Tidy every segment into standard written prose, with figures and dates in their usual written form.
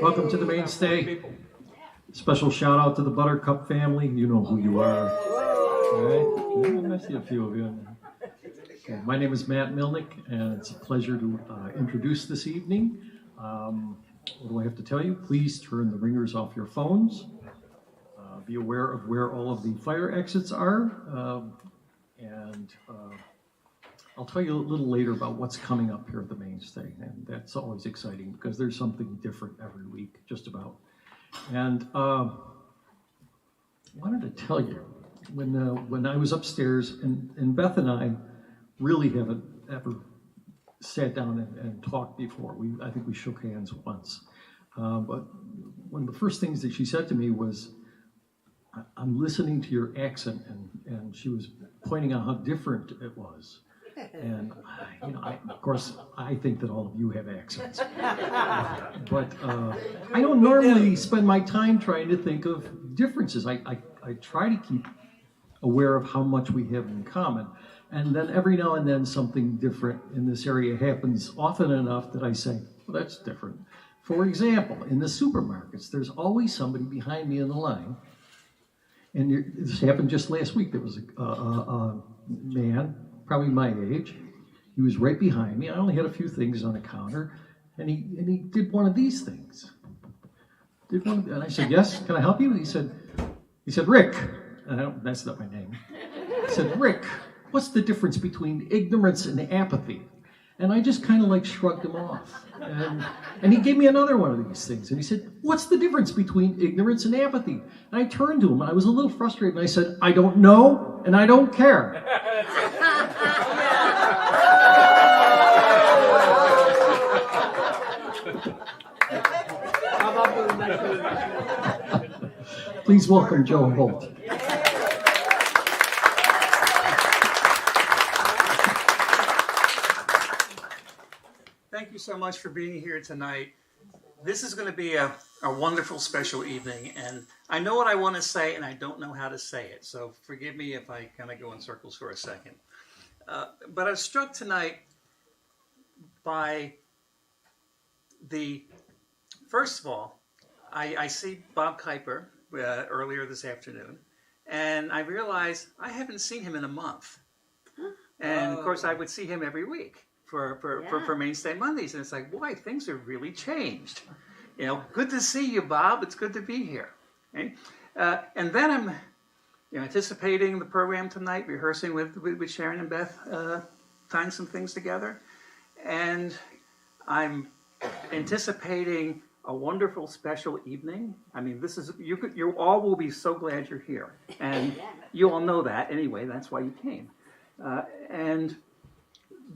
Welcome to the Mainstay. Special shout out to the Buttercup family. You know who you are. All right? I see a few of you. Okay. My name is Matt Milnick, and it's a pleasure to introduce this evening. What do I have to tell you? Please turn the ringers off your phones. Be aware of where all of the fire exits are. And I'll tell you a little later about what's coming up here at the Mainstay, and that's always exciting because there's something different every week, just about. And I wanted to tell you, when I was upstairs, and Beth and I really haven't ever sat down and talked before. I think we shook hands once. But one of the first things that she said to me was, I'm listening to your accent, and she was pointing out how different it was. And of course, I think that all of you have accents, but I don't normally spend my time trying to think of differences. I try to keep aware of how much we have in common, and then every now and then something different in this area happens often enough that I say, well, that's different. For example, in the supermarkets, there's always somebody behind me in the line, and this happened just last week. There was a man, probably my age. He was right behind me. I only had a few things on the counter, and he did one of these things. And I said, yes, can I help you? He said, Rick. And that's not my name. He said, Rick, what's the difference between ignorance and apathy? And I just kind of like shrugged him off. And he gave me another one of these things. And he said, what's the difference between ignorance and apathy? And I turned to him, and I was a little frustrated, and I said, I don't know, and I don't care. Please welcome Joe Holt. Thank you so much for being here tonight. This is going to be a wonderful special evening, and I know what I want to say, and I don't know how to say it, so forgive me if I kind of go in circles for a second. But I was struck tonight by first of all, I see Bob Kuiper earlier this afternoon, and I realized I haven't seen him in a month. And of course, I would see him every week for Mainstay Mondays, and it's like, boy, things have really changed. Good to see you, Bob. It's good to be here. Okay? And then I'm anticipating the program tonight, rehearsing with Sharon and Beth, tying some things together, and I'm anticipating a wonderful special evening. I mean, this is you all will be so glad you're here, and you all know that anyway. That's why you came. And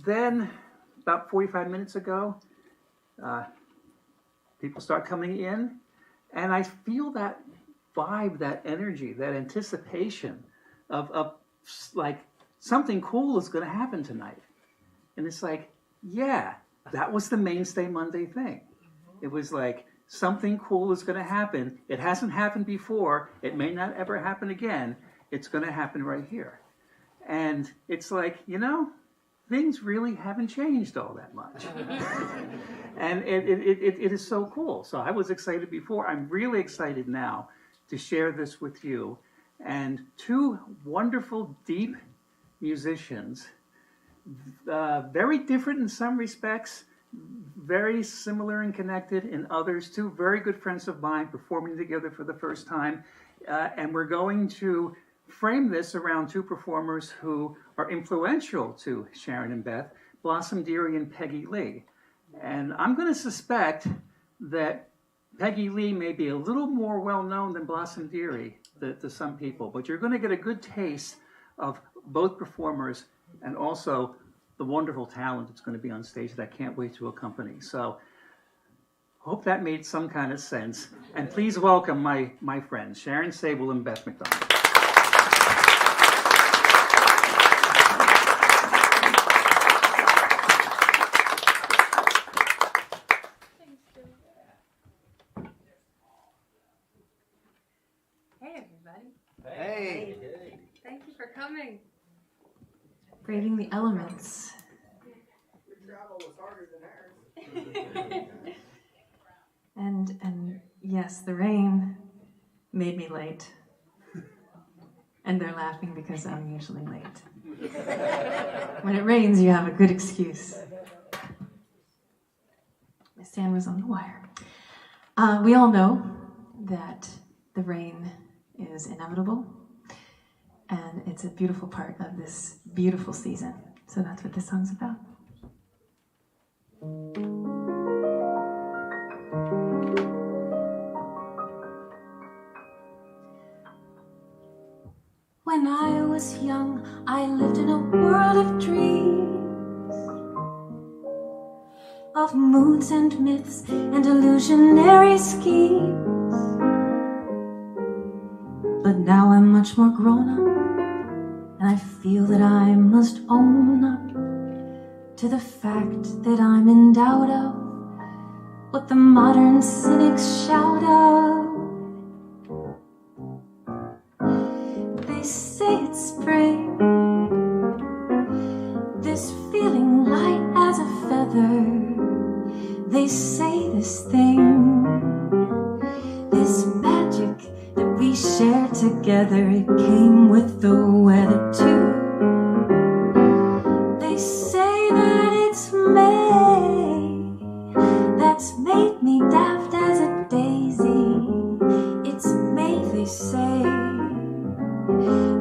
then about 45 minutes ago, people start coming in, and I feel that vibe, that energy, that anticipation of like something cool is going to happen tonight. And it's like, yeah, that was the Mainstay Monday thing. It was like, something cool is going to happen. It hasn't happened before. It may not ever happen again. It's going to happen right here. And it's like, things really haven't changed all that much. And it is so cool. So I was excited before. I'm really excited now to share this with you. And two wonderful, deep musicians, very different in some respects, very similar and connected in others. Two very good friends of mine performing together for the first time. And we're going to frame this around two performers who are influential to Sharon and Beth, Dearie and Peggy Lee. And I'm going to suspect that Peggy Lee may be a little more well-known than Dearie to some people, but you're going to get a good taste of both performers and also the wonderful talent that's going to be on stage that I can't wait to accompany. So hope that made some kind of sense. And please welcome my friends, Sharon Sable and Beth McDonald. Hey, everybody. Hey. Thank you for coming. Braving the elements. Your travel was harder than ours. And yes, the rain made me late. And they're laughing because I'm usually late. When it rains, you have a good excuse. My stand was on the wire. We all know that the rain is inevitable, and it's a beautiful part of this beautiful season. So that's what this song's about. When I was young, I lived in a world of dreams, of moods and myths and illusionary schemes. But now I'm much more grown up, and I feel that I must own up to the fact that I'm in doubt of what the modern cynics shout of. They say it's spring, this feeling light as a feather. They say this thing, this magic that we share together, it came with the weather too. They say that it's May, that's made me daft as a daisy. It's May, they say,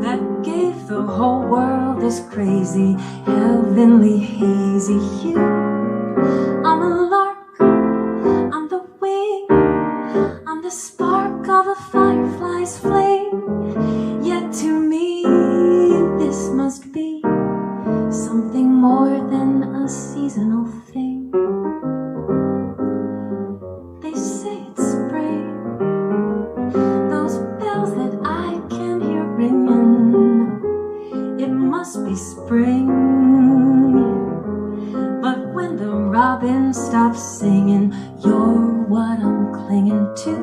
that gave the whole world this crazy, heavenly, hazy hue. I'm a lark, I'm the wing, I'm the spark of a firefly's flame. Yet to me, this must be something more than a seasonal thing. They say it's spring, those bells that I can hear ringing, it must be spring. But when the robin stops singing, you're what I'm clinging to.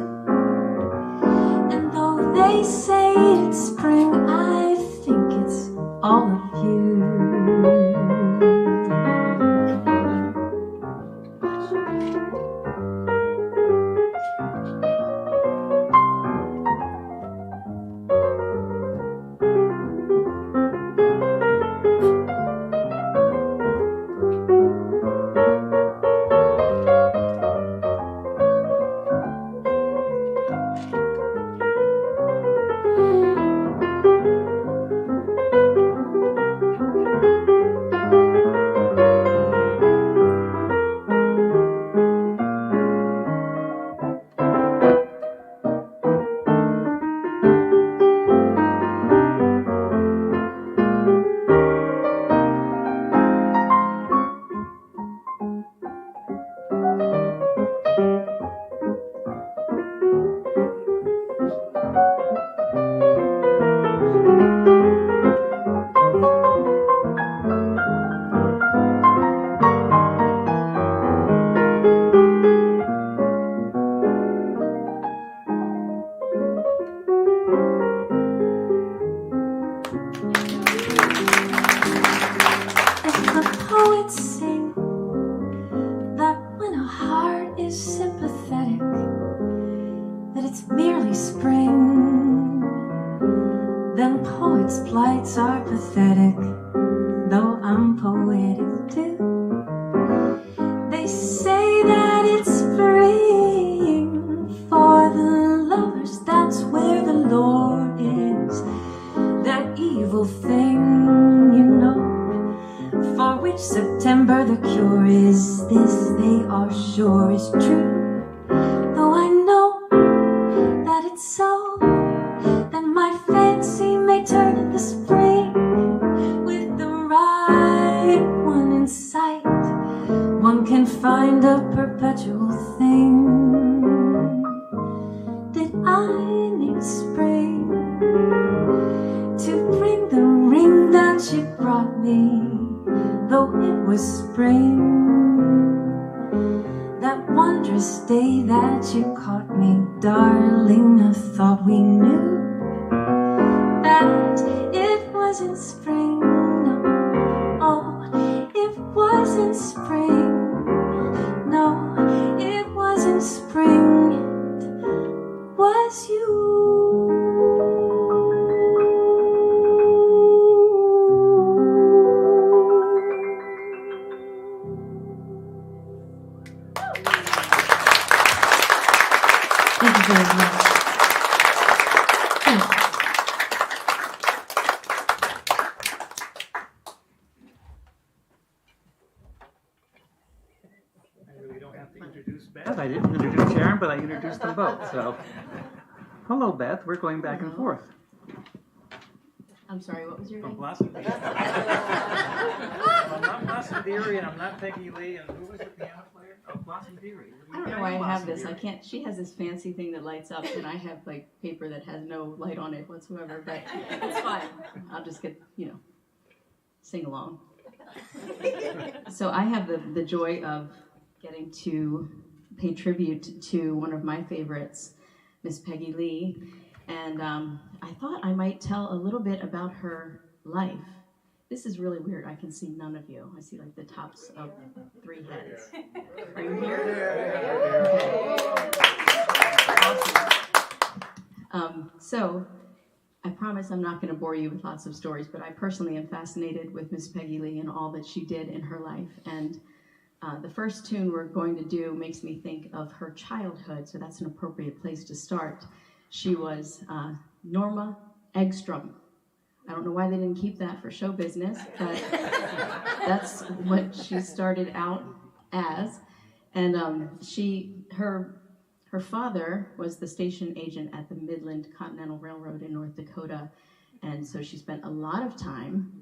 And though they say it's spring, I think it's all of you. Spring as you. Thank you very much. I really don't have to introduce Beth. I didn't introduce Sharon, but I introduced them both. So, hello, Beth. We're going back and forth. I'm sorry, what was your From name? Blossom Dearie. I'm not Blossom Dearie, and I'm not Peggy Lee, and who was the piano player? Oh, Blossom Dearie. I don't know why I have this. I can't. She has this fancy thing that lights up, and I have like paper that has no light on it whatsoever. But it's fine. I'll just get sing along. So I have the joy of getting to pay tribute to one of my favorites, Miss Peggy Lee, and I thought I might tell a little bit about her life. This is really weird. I can see none of you. I see like the tops of 3 heads. Are you here? Awesome. So I promise I'm not going to bore you with lots of stories, but I personally am fascinated with Miss Peggy Lee and all that she did in her life. And the first tune we're going to do makes me think of her childhood, so that's an appropriate place to start. She was Norma Eggstrom. I don't know why they didn't keep that for show business, but that's what she started out as. And her father was the station agent at the Midland Continental Railroad in North Dakota, and so she spent a lot of time.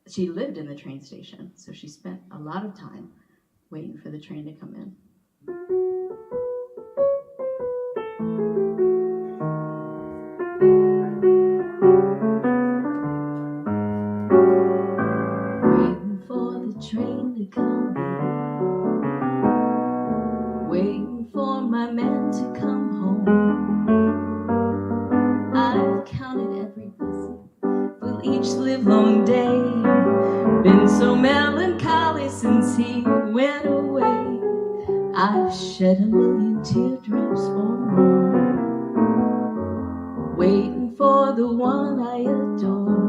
She lived in the train station, so she spent a lot of time waiting for the train to come in. Waiting for the train to come in, waiting for my man to come home. I've counted every blessing for each livelong day, been so melancholy since he went away. I've shed 1,000,000 teardrops or more, waiting for the one I adore.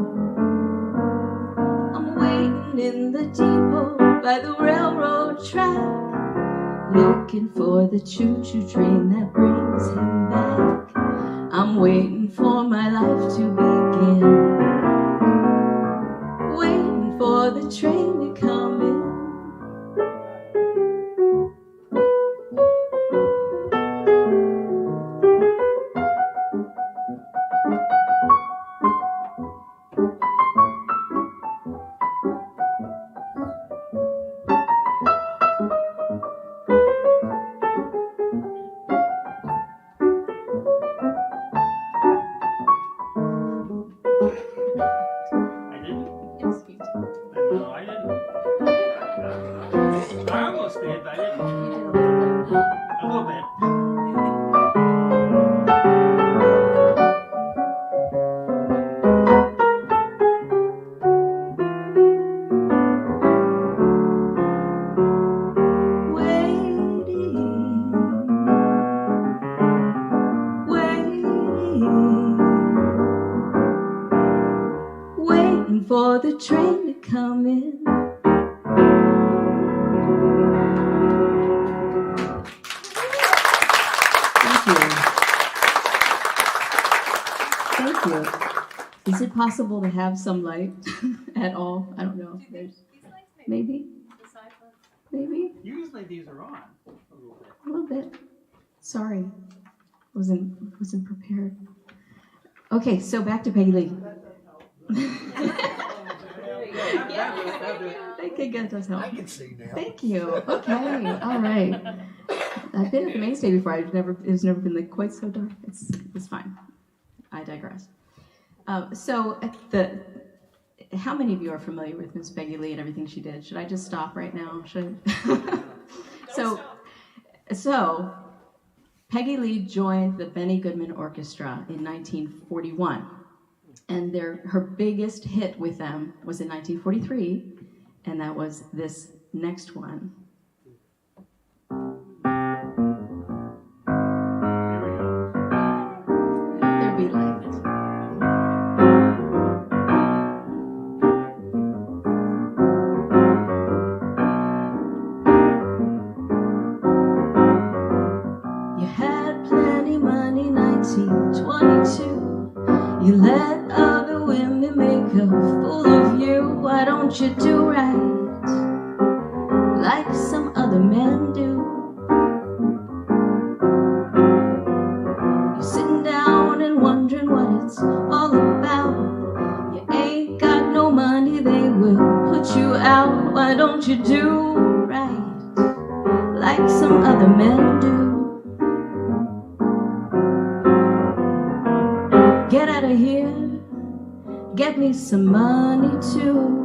I'm waiting in the depot by the railroad track, looking for the choo-choo train that brings him back. I'm waiting for my life to begin, waiting for the train to come in. For the train to come in. Thank you. Thank you. Is it possible to have some light at all? I don't know. There's maybe. Maybe. Usually these are on. A little bit. Sorry, wasn't prepared. Okay, so back to Peggy Lee. Thank you, does help. I can see now. Thank you. Okay, all right. I've been at the Mainstay before. It's never been like quite so dark. It's fine. I digress. So how many of you are familiar with Miss Peggy Lee and everything she did? Should I just stop right now? So Peggy Lee joined the Benny Goodman Orchestra in 1941. And her biggest hit with them was in 1943, and that was this next one. You let other women make a fool of you. Why don't you do right like some other men do? You're sitting down and wondering what it's all about. You ain't got no money, they will put you out. Why don't you do right like some other men do? Get out of here, get me some money too.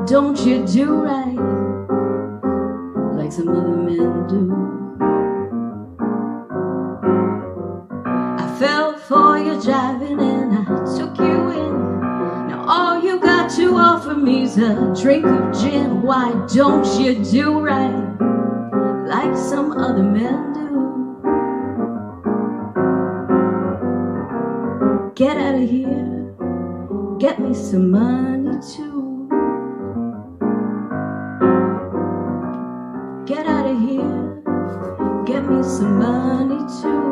Don't you do right like some other men do? I fell for your jiving and I took you in. Now all you got to offer me's a drink of gin. Why don't you do right like some other men do? Get out of here, get me some money too. Get out of here, get me some money too.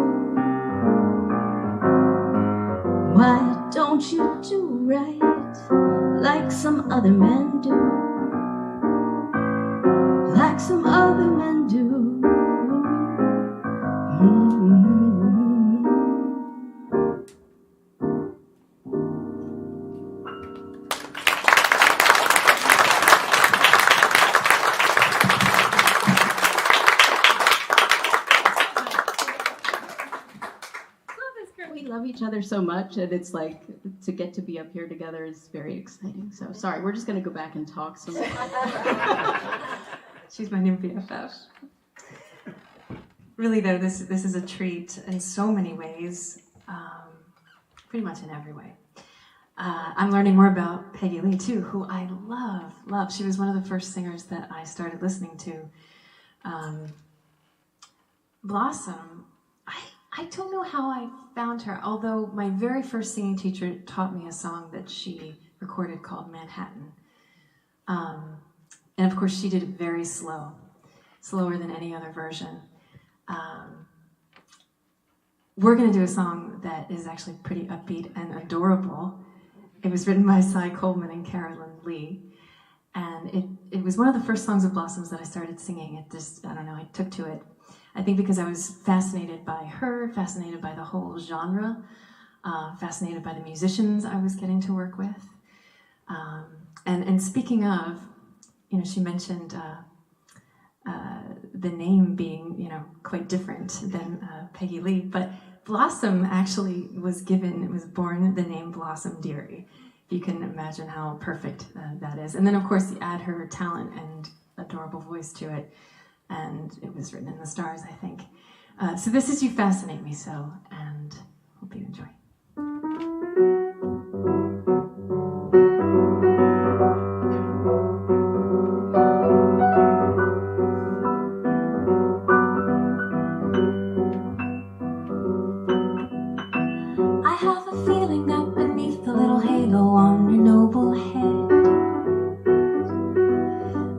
Why don't you do right like some other men do? Like some other men do. Love each other so much, and it's like to get to be up here together is very exciting. So sorry, we're just going to go back and talk some more. She's my new BFF. Really though, this is a treat in so many ways, pretty much in every way. I'm learning more about Peggy Lee too, who I love. She was one of the first singers that I started listening to. Blossom, I don't know how I found her, although my very first singing teacher taught me a song that she recorded called Manhattan. And of course she did it very slow, slower than any other version. We're gonna do a song that is actually pretty upbeat and adorable. It was written by Cy Coleman and Carolyn Lee. And it was one of the first songs of Blossoms that I started singing. It just, I don't know, I took to it. I think because I was fascinated by her, fascinated by the whole genre, fascinated by the musicians I was getting to work with. And speaking of, you know, she mentioned the name being, you know, quite different than Peggy Lee, but Blossom actually was born the name Blossom Dearie. If you can imagine how perfect that is. And then of course you add her talent and adorable voice to it. And it was written in the stars, I think. So this is You Fascinate Me So, and hope you enjoy. I have a feeling that beneath the little halo on your noble head,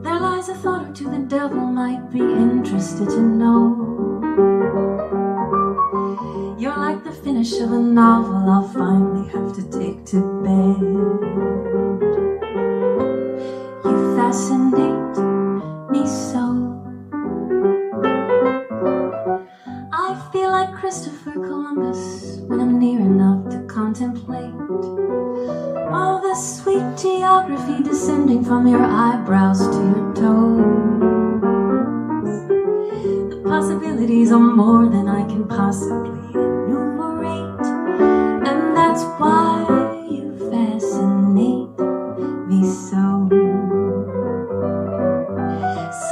there lies a thought or two the devil might be interested to know. You're like the finish of a novel I'll finally have to take to bed. You fascinate me so. I feel like Christopher Columbus when I'm near enough to contemplate all the sweet geography descending from your eyebrows to your toes. The possibilities are more than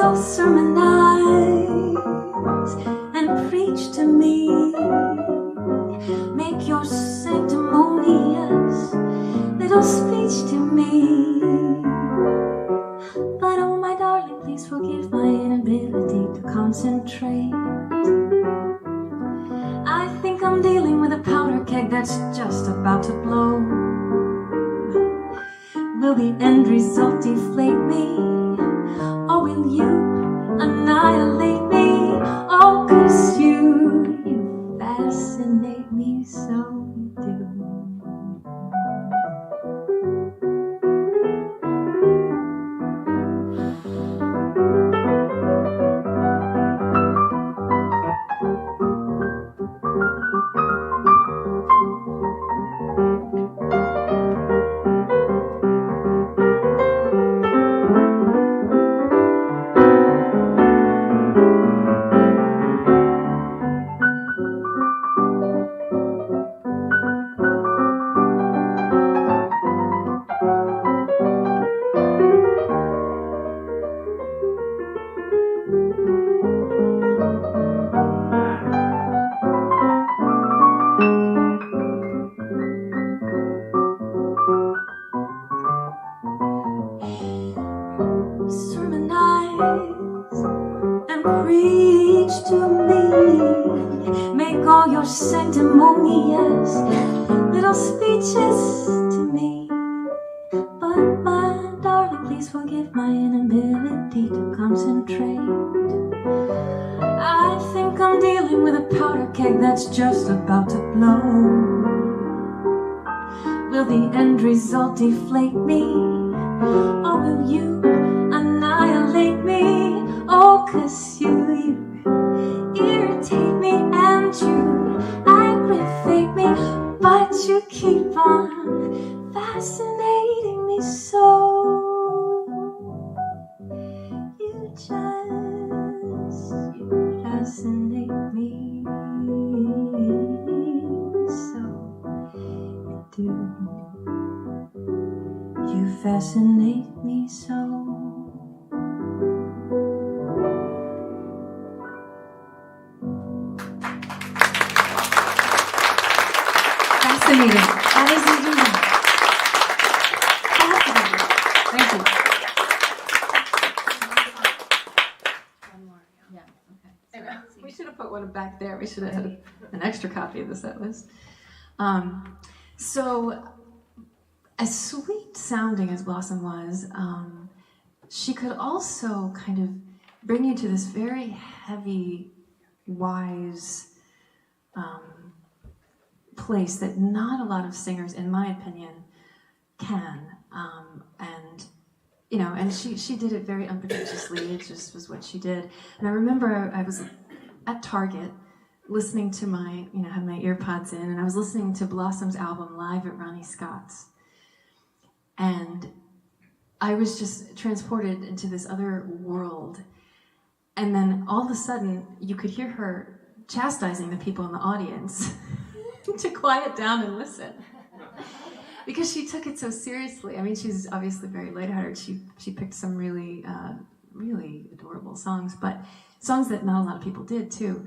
So sermonize and preach to me. Make your sanctimonious little speech to me. But oh my darling, please forgive my inability to concentrate. I think I'm dealing with a powder keg that's just about to blow. Will the end result deflate me? Or will you annihilate me? Oh, 'cause you fascinate me, so you do. Sanctimonious little speeches to me. But my darling, please forgive my inability to concentrate. I think I'm dealing with a powder keg that's just about to blow. Will the end result deflate me? Or will you annihilate me? Oh, 'cause you irritate me and you aggravate me, but you keep on fascinating me so. You fascinate me so. You do. You fascinate me so. Fascinating. That is amazing. Fascinating. Thank you. One more. Yeah. Okay. We should have put one back there. We should have had an extra copy of the set list. So, as sweet sounding as Blossom was, she could also kind of bring you to this very heavy, wise place that not a lot of singers, in my opinion, can. And you know, and she did it very unpretentiously. It just was what she did. And I remember I was at Target listening to my, had my ear pods in, and I was listening to Blossom's album live at Ronnie Scott's. And I was just transported into this other world. And then all of a sudden, you could hear her chastising the people in the audience to quiet down and listen. Because she took it so seriously. I mean, she's obviously very lighthearted. She picked some really, really adorable songs, but songs that not a lot of people did too.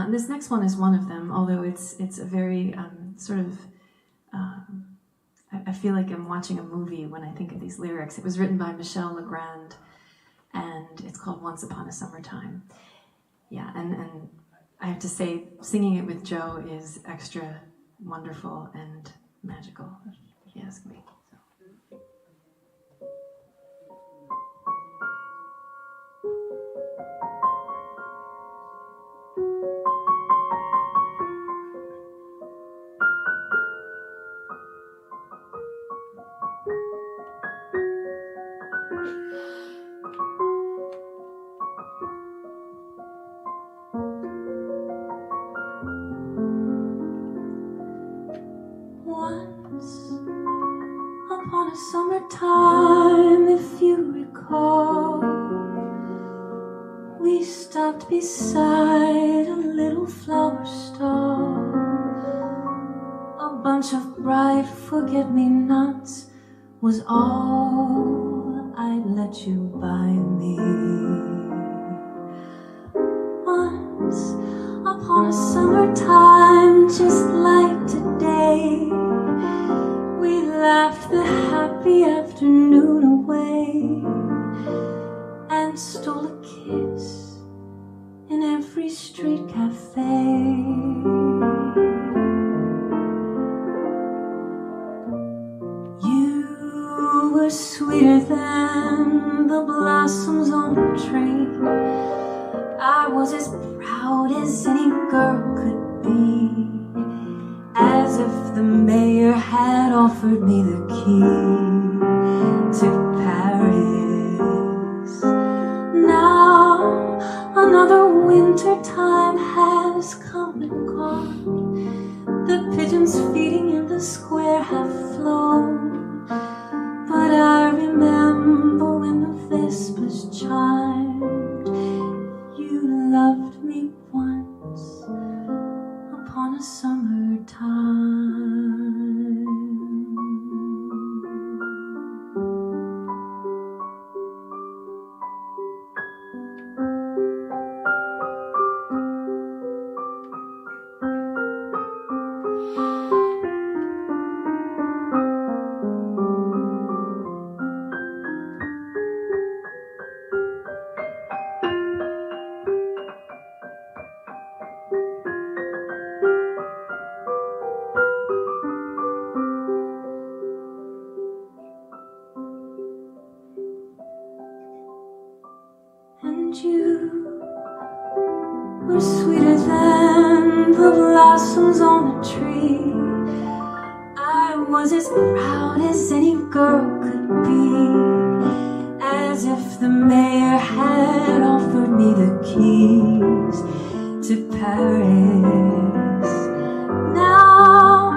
This next one is one of them, although it's a very sort of, I feel like I'm watching a movie when I think of these lyrics. It was written by Michel Legrand, and it's called Once Upon a Summertime. Yeah, and I have to say, singing it with Joe is extra wonderful and magical, if you ask me. Upon a summertime, if you recall, we stopped beside a little flower stall. A bunch of bright forget-me-nots was all I'd let you buy me. wintertime, just like today, we laughed the happy afternoon away and stole a kiss in every street cafe. You were sweeter than the blossoms on the tree. I was as proud as any girl could be, as if the mayor had offered me the key to Paris. Now another winter time has come and gone. The pigeons feeding in the square have flown, but I remember when the vespers chimed. You loved me once upon a summertime. And you were sweeter than the blossoms on the tree. I was as proud as any girl could be, as if the mayor had offered me the keys to Paris. Now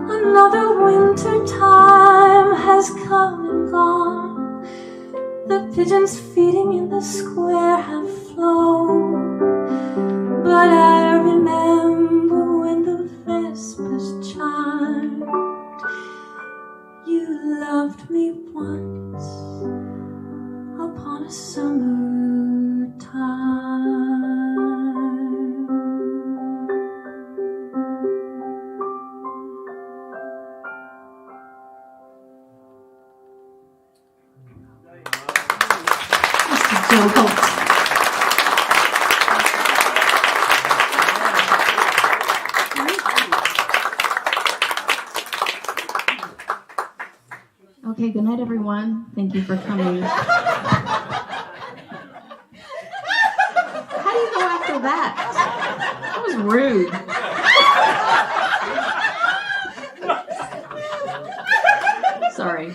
another winter time has come and gone. The pigeons feeding in the square have flown, but I remember when the vespers chimed. You loved me once upon a summertime. Joe Holt. Okay, good night, everyone. Thank you for coming. How do you go after that? That was rude. Sorry.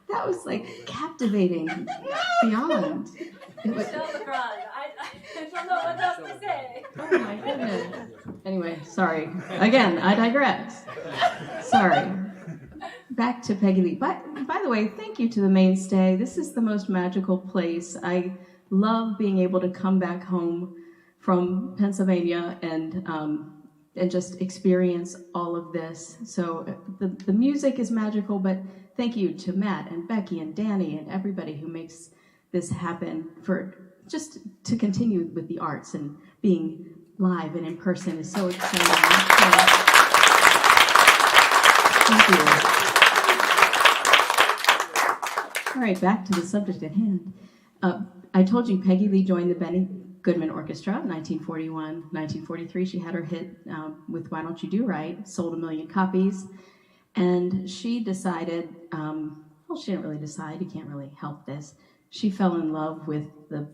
That was like captivating beyond. It was, I don't know what else to say. oh my goodness. Anyway, sorry. Again, I digress. Sorry. Back to Peggy Lee. By the way, thank you to the Mainstay. This is the most magical place. I love being able to come back home from Pennsylvania and just experience all of this. So the music is magical, but thank you to Matt and Becky and Danny and everybody who makes this happen, for just to continue with the arts, and being live and in person is so exciting. So, thank you. All right, back to the subject at hand. I told you Peggy Lee joined the Benny Goodman Orchestra in 1941. 1943, she had her hit with Why Don't You Do Right, sold 1 million copies. And she decided, well, she didn't really decide, you can't really help this. She fell in love with the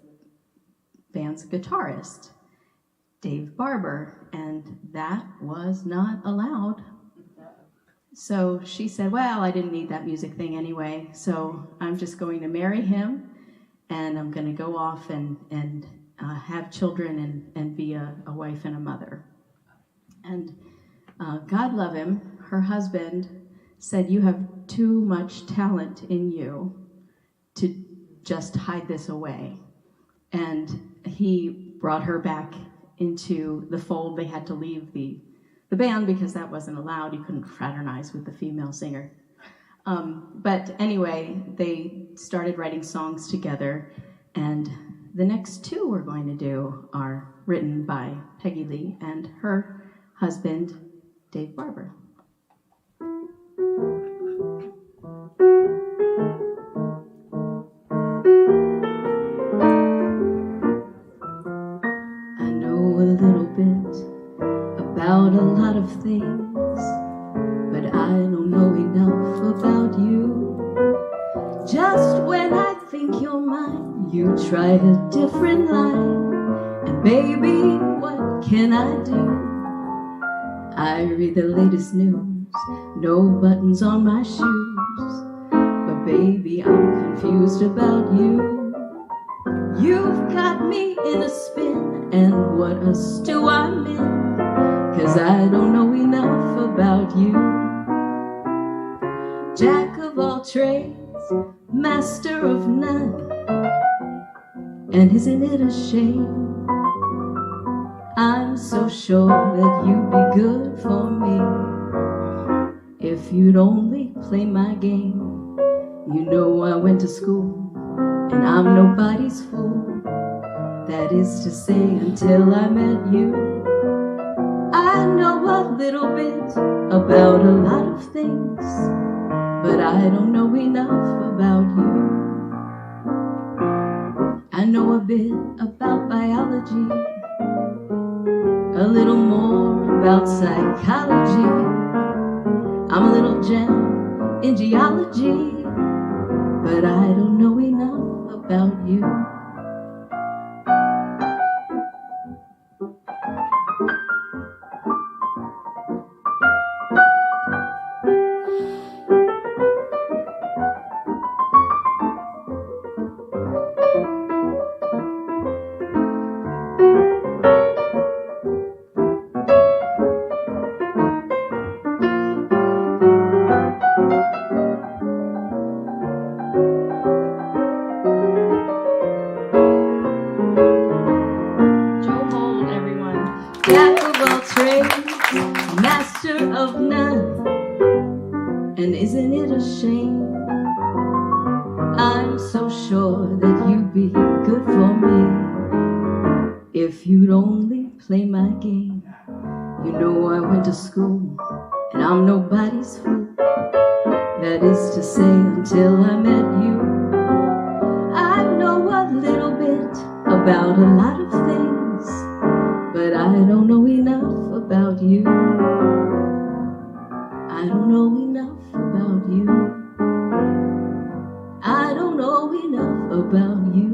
band's guitarist, Dave Barber, and that was not allowed. So she said, well, I didn't need that music thing anyway, so I'm just going to marry him, and I'm going to go off and have children and be a wife and a mother. And God love him, her husband said, you have too much talent in you to just hide this away. And he brought her back into the fold. They had to leave the band because that wasn't allowed. You couldn't fraternize with the female singer. But anyway, they started writing songs together, and the next two we're going to do are written by Peggy Lee and her husband, Dave Barber. I know a little bit about a lot of things, but I don't know enough about you. Just when I think you're mine, you try a different line. And baby, what can I do? I read the latest news, no buttons on my shoes. But baby, I'm confused about you. You've got me in a spin, and what a stew I'm in, 'cause I don't know enough about you. Jack of all trades, master of none, and isn't it a shame? I'm so sure that you'd be good for me if you'd only play my game. You know I went to school, and I'm nobody's fool. That is to say, until I met you. I know a little bit about a lot of things, but I don't know enough about you. I know a bit about biology, a little more about psychology. I'm a little gem in geology, but I don't know enough about you. Joe Holt, everyone. Jack of all trades, master of none. And isn't it a shame? I'm so sure that you'd be good for me if you'd only play my game. You know I went to school, and I'm nobody's fool. That is to say, until I met you. I know a little bit about a lot of things, but I don't know enough about you. I don't know enough about you. I don't know enough about you.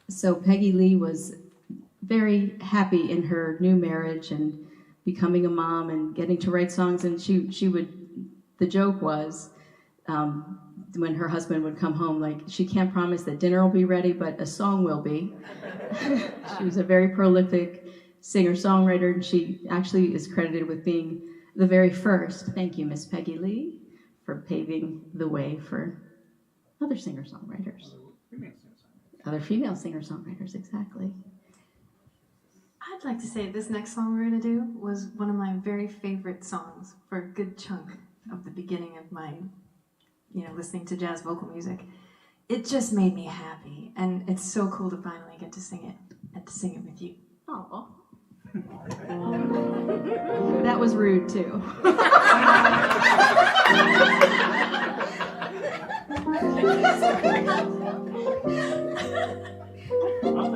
So Peggy Lee was very happy in her new marriage and becoming a mom and getting to write songs. And she would, the joke was, when her husband would come home, like, she can't promise that dinner will be ready, but a song will be. She was a very prolific singer-songwriter, and she actually is credited with being the very first, thank you, Miss Peggy Lee, for paving the way for other singer-songwriters. Other female singer-songwriters, exactly. I'd like to say this next song we're going to do was one of my very favorite songs for a good chunk of the beginning of my, listening to jazz vocal music. It just made me happy, and it's so cool to finally get to sing it and to sing it with you. Oh. That was rude, too.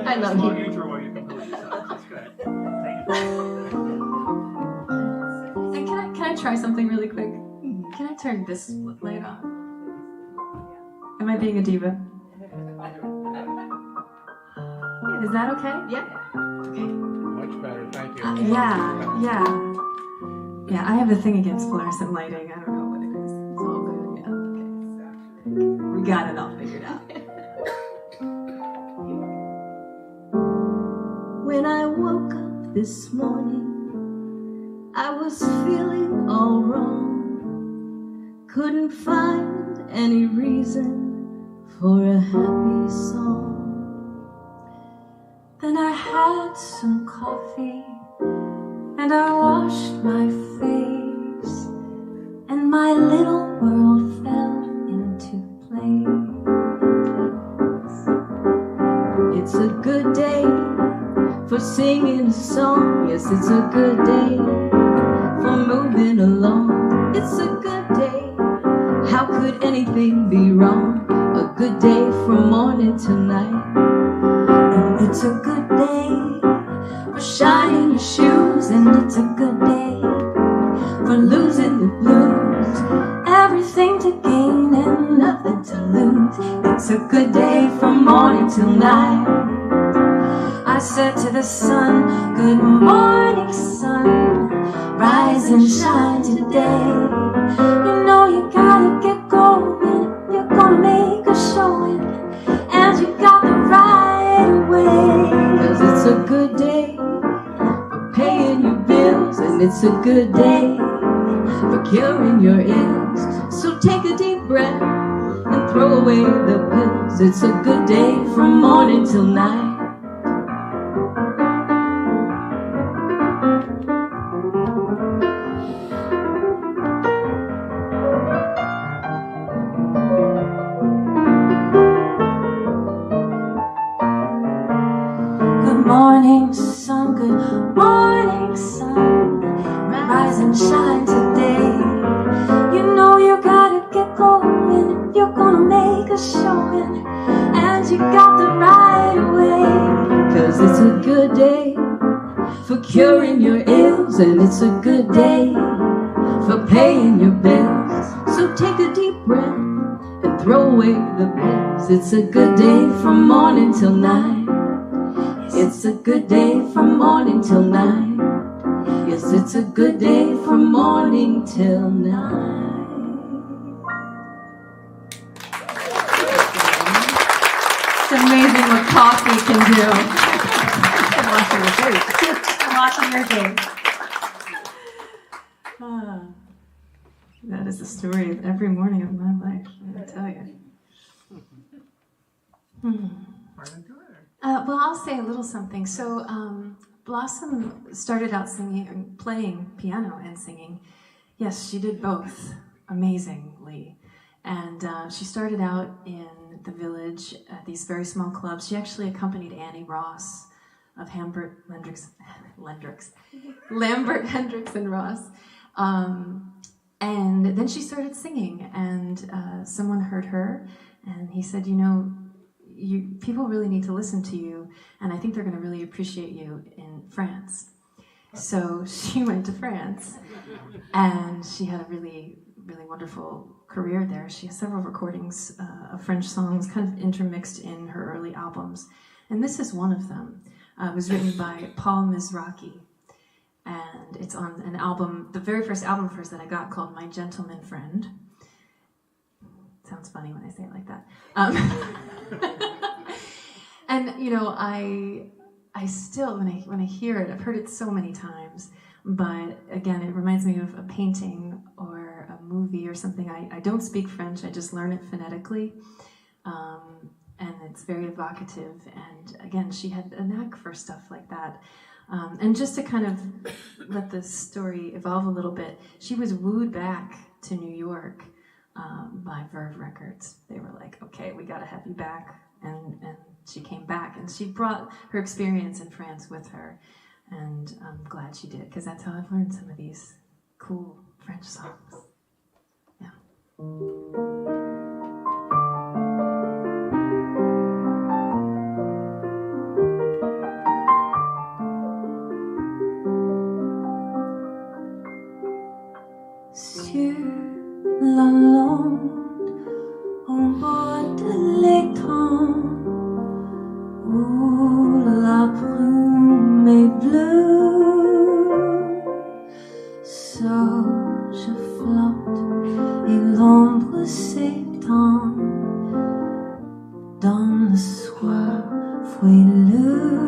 I love you. And can I try something really quick? Can I turn this light on? Am I being a diva? Is that okay? Yeah. Okay. Much better, thank you. Yeah. I have a thing against fluorescent lighting. I don't know what it is. It's all good. Yeah, okay. We got it all figured out. When I woke up this morning, I was feeling all wrong. Couldn't find any reason for a happy song. Then I had some coffee and I washed my face, and my little world fell into place. It's a good day for singing a song. Yes, it's a good day for moving along. It's a good day. How could anything be wrong? A good day from morning till night. And it's a good day for shining your shoes, and it's a good day for losing the blues. Everything to gain and nothing to lose. It's a good day from morning till night. I said to the sun, good morning, sun. Rise and shine today. You know you gotta get going if you're gonna make a showing, and you got the right way. 'Cause it's a good day for paying your bills, and it's a good day for curing your ills. So take a deep breath and throw away the pills. It's a good day from morning till night. Good morning, sun, good morning, sun. Rise and shine today. You know you gotta get going if you're gonna make a showing, and you got the right way. 'Cause it's a good day for curing your ills, and it's a good day for paying your bills. So take a deep breath and throw away the pills. It's a good day from morning till night. It's a good day from morning till night. Yes, it's a good day from morning till night. It's amazing what coffee can do. Watching your face. Watching your face. That is the story of every morning of my life, I tell you. Well, I'll say a little something. So, Blossom started out singing, playing piano and singing. Yes, she did both amazingly. And she started out in the village at these very small clubs. She actually accompanied Annie Ross of Lambert, Hendricks and Ross. And then she started singing, and someone heard her, and he said, you know, people really need to listen to you, and I think they're going to really appreciate you in France. So she went to France, and she had a really, really wonderful career there. She has several recordings of French songs kind of intermixed in her early albums, and this is one of them. It was written by Paul Mizrachi, and it's on an album, the very first album first that I got, called My Gentleman Friend. Sounds funny when I say it like that. And you know, I still, when I hear it, I've heard it so many times, but again, it reminds me of a painting or a movie or something. I don't speak French, I just learn it phonetically, and it's very evocative, and again, she had a knack for stuff like that. And just to kind of let the story evolve a little bit, she was wooed back to New York by Verve Records. They were like, okay, we got to have you back. And she came back, and she brought her experience in France with her. And I'm glad she did, because that's how I've learned some of these cool French songs. Yeah. Sur la lande, au bord de l'étang, où la brume est bleue, so je flotte et l'ombre s'étend dans le soir fouilleux.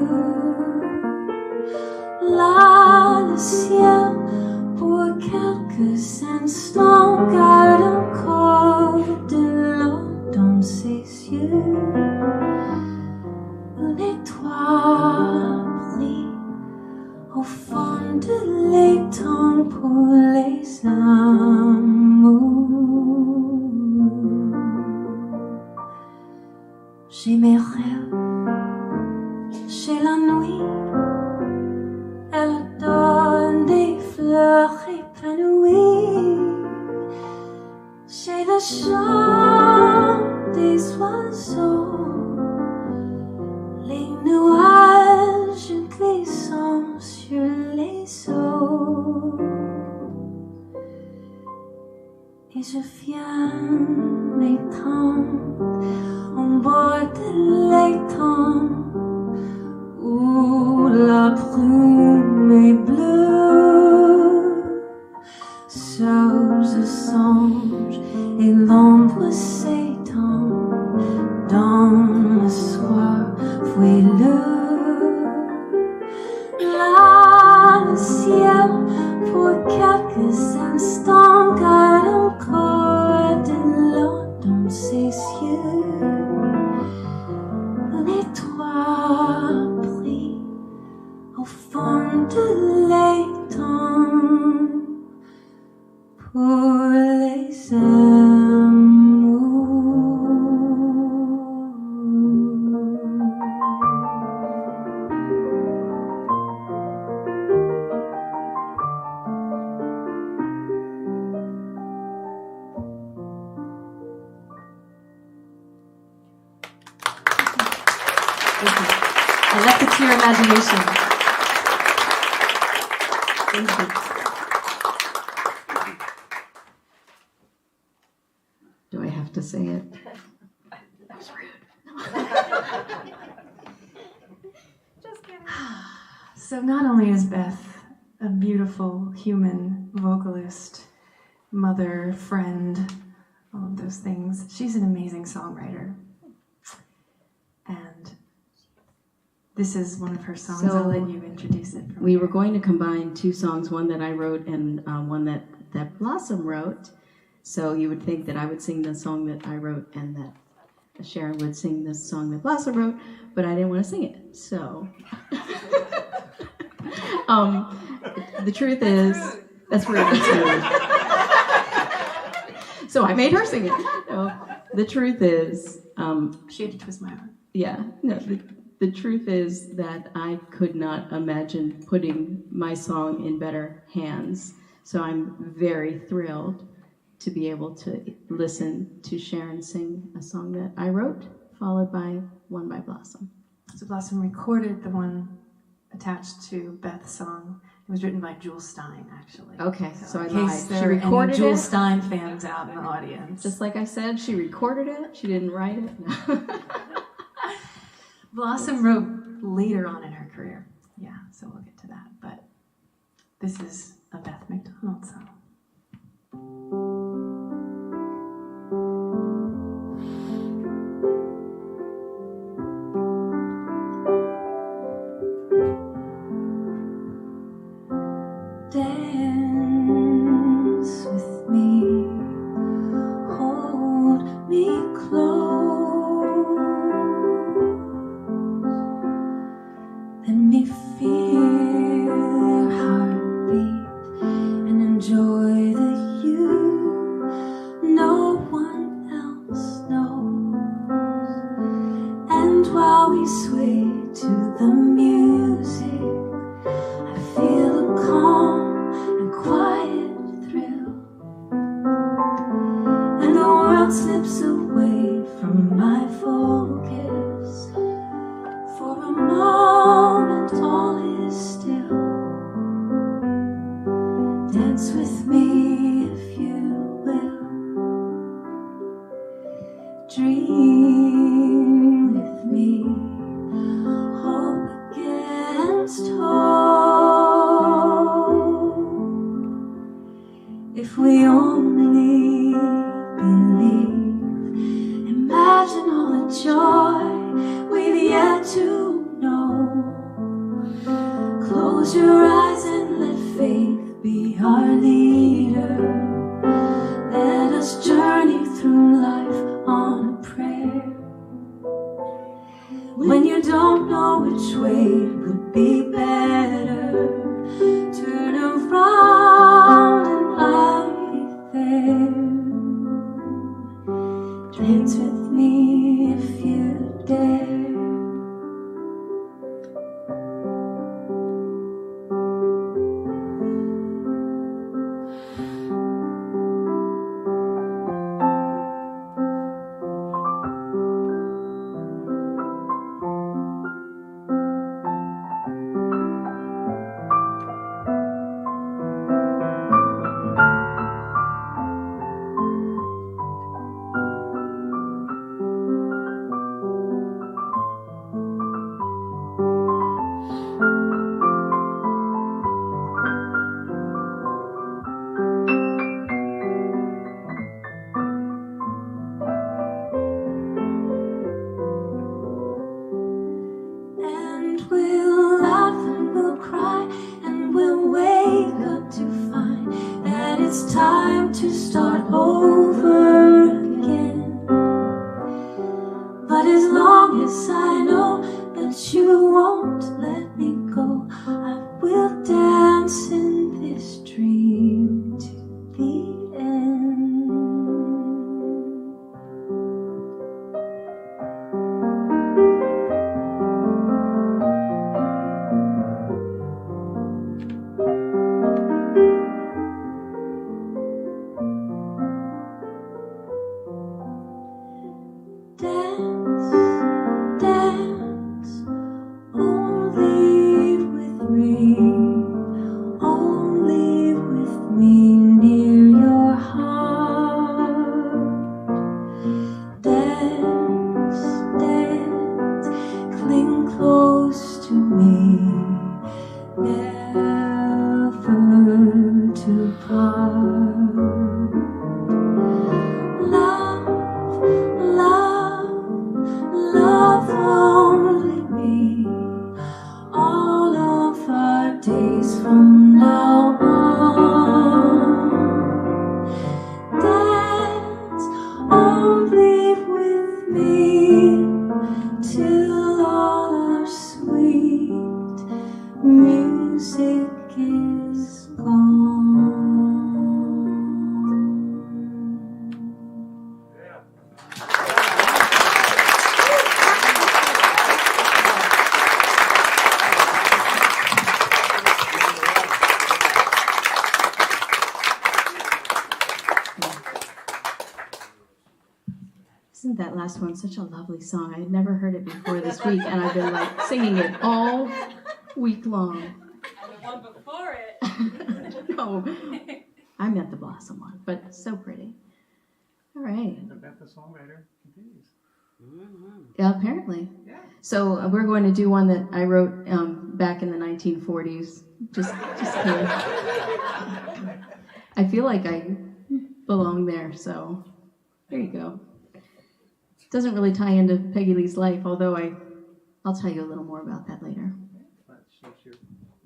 Là, le ciel, pour quelques instants, garde encore de l'eau dans ses yeux. Une étoile brille au fond de l'étang pour les amours. J'ai mes rêves, j'ai la nuit, elle donne des fleurs épanouies. J'ai le chant des oiseaux, les nuages glissant sur les eaux. Et je viens m'étendre au bord de l'étang où la brume est bleue. Sous le songe et l'ombre s'étend dans le soir fouilleux. Là, le ciel pour quelques instants garde encore de l'eau dans ses yeux. Les trois brillent au fond de l'étang pour les amours. I left it to your imagination. Thank you. Do I have to say it? That was rude. Just kidding. So not only is Beth a beautiful human vocalist, mother, friend, all of those things, she's an amazing songwriter. And this is one of her songs. So I'll let you introduce it. We were going to combine two songs, one that I wrote and one that Blossom wrote. So you would think that I would sing the song that I wrote and that Sharon would sing the song that Blossom wrote, but I didn't want to sing it. So the truth is, that's rude. So I made her sing it. No, the truth is, she had to twist my arm. yeah, no, the truth is that I could not imagine putting my song in better hands. So I'm very thrilled to be able to listen to Sharon sing a song that I wrote, followed by one by Blossom. So Blossom recorded the one attached to Beth's song. It was written by Jules Stein, actually. Okay, so I in lied. case She there are any recorded Jules it. Stein fans out in the audience. Just like I said, she recorded it. She didn't write it. Blossom wrote later on in her career. Yeah, so we'll get to that. But this is a Beth McDonald song. Dance with me, hold me close, let me feel your heartbeat and enjoy the you no one else knows. And while we sway to the music, I feel a calm and quiet thrill, and the world slips away from my focus. For a moment all is still. Dance with me if you will. Dream with me, hope against hope. If we only believe, imagine all the joy we've yet to know. Close your eyes and let faith be our leader. Let us journey through life on a prayer. When you don't know which way would be better, to have to start over again. But as long as I know that you won't let me go, I will dance in this dream to the end. Dance, dance, oh leave with me, oh leave with me near your heart. Dance, dance, cling close to me, never to part. Love, love, love only me, all of our days from now on. Dance, oh leave with me, till all our sweet music is gone. Isn't that last one such a lovely song? I had never heard it before this week, and I've been like singing it all week long. And the one before it. No, I meant the Blossom one, but so pretty. All right. The Beth the songwriter continues. Yeah, apparently. So we're going to do one that I wrote back in the 1940s. Just kidding. I feel like I belong there, so there you go. Doesn't really tie into Peggy Lee's life, although I'll tell you a little more about that later. That shows your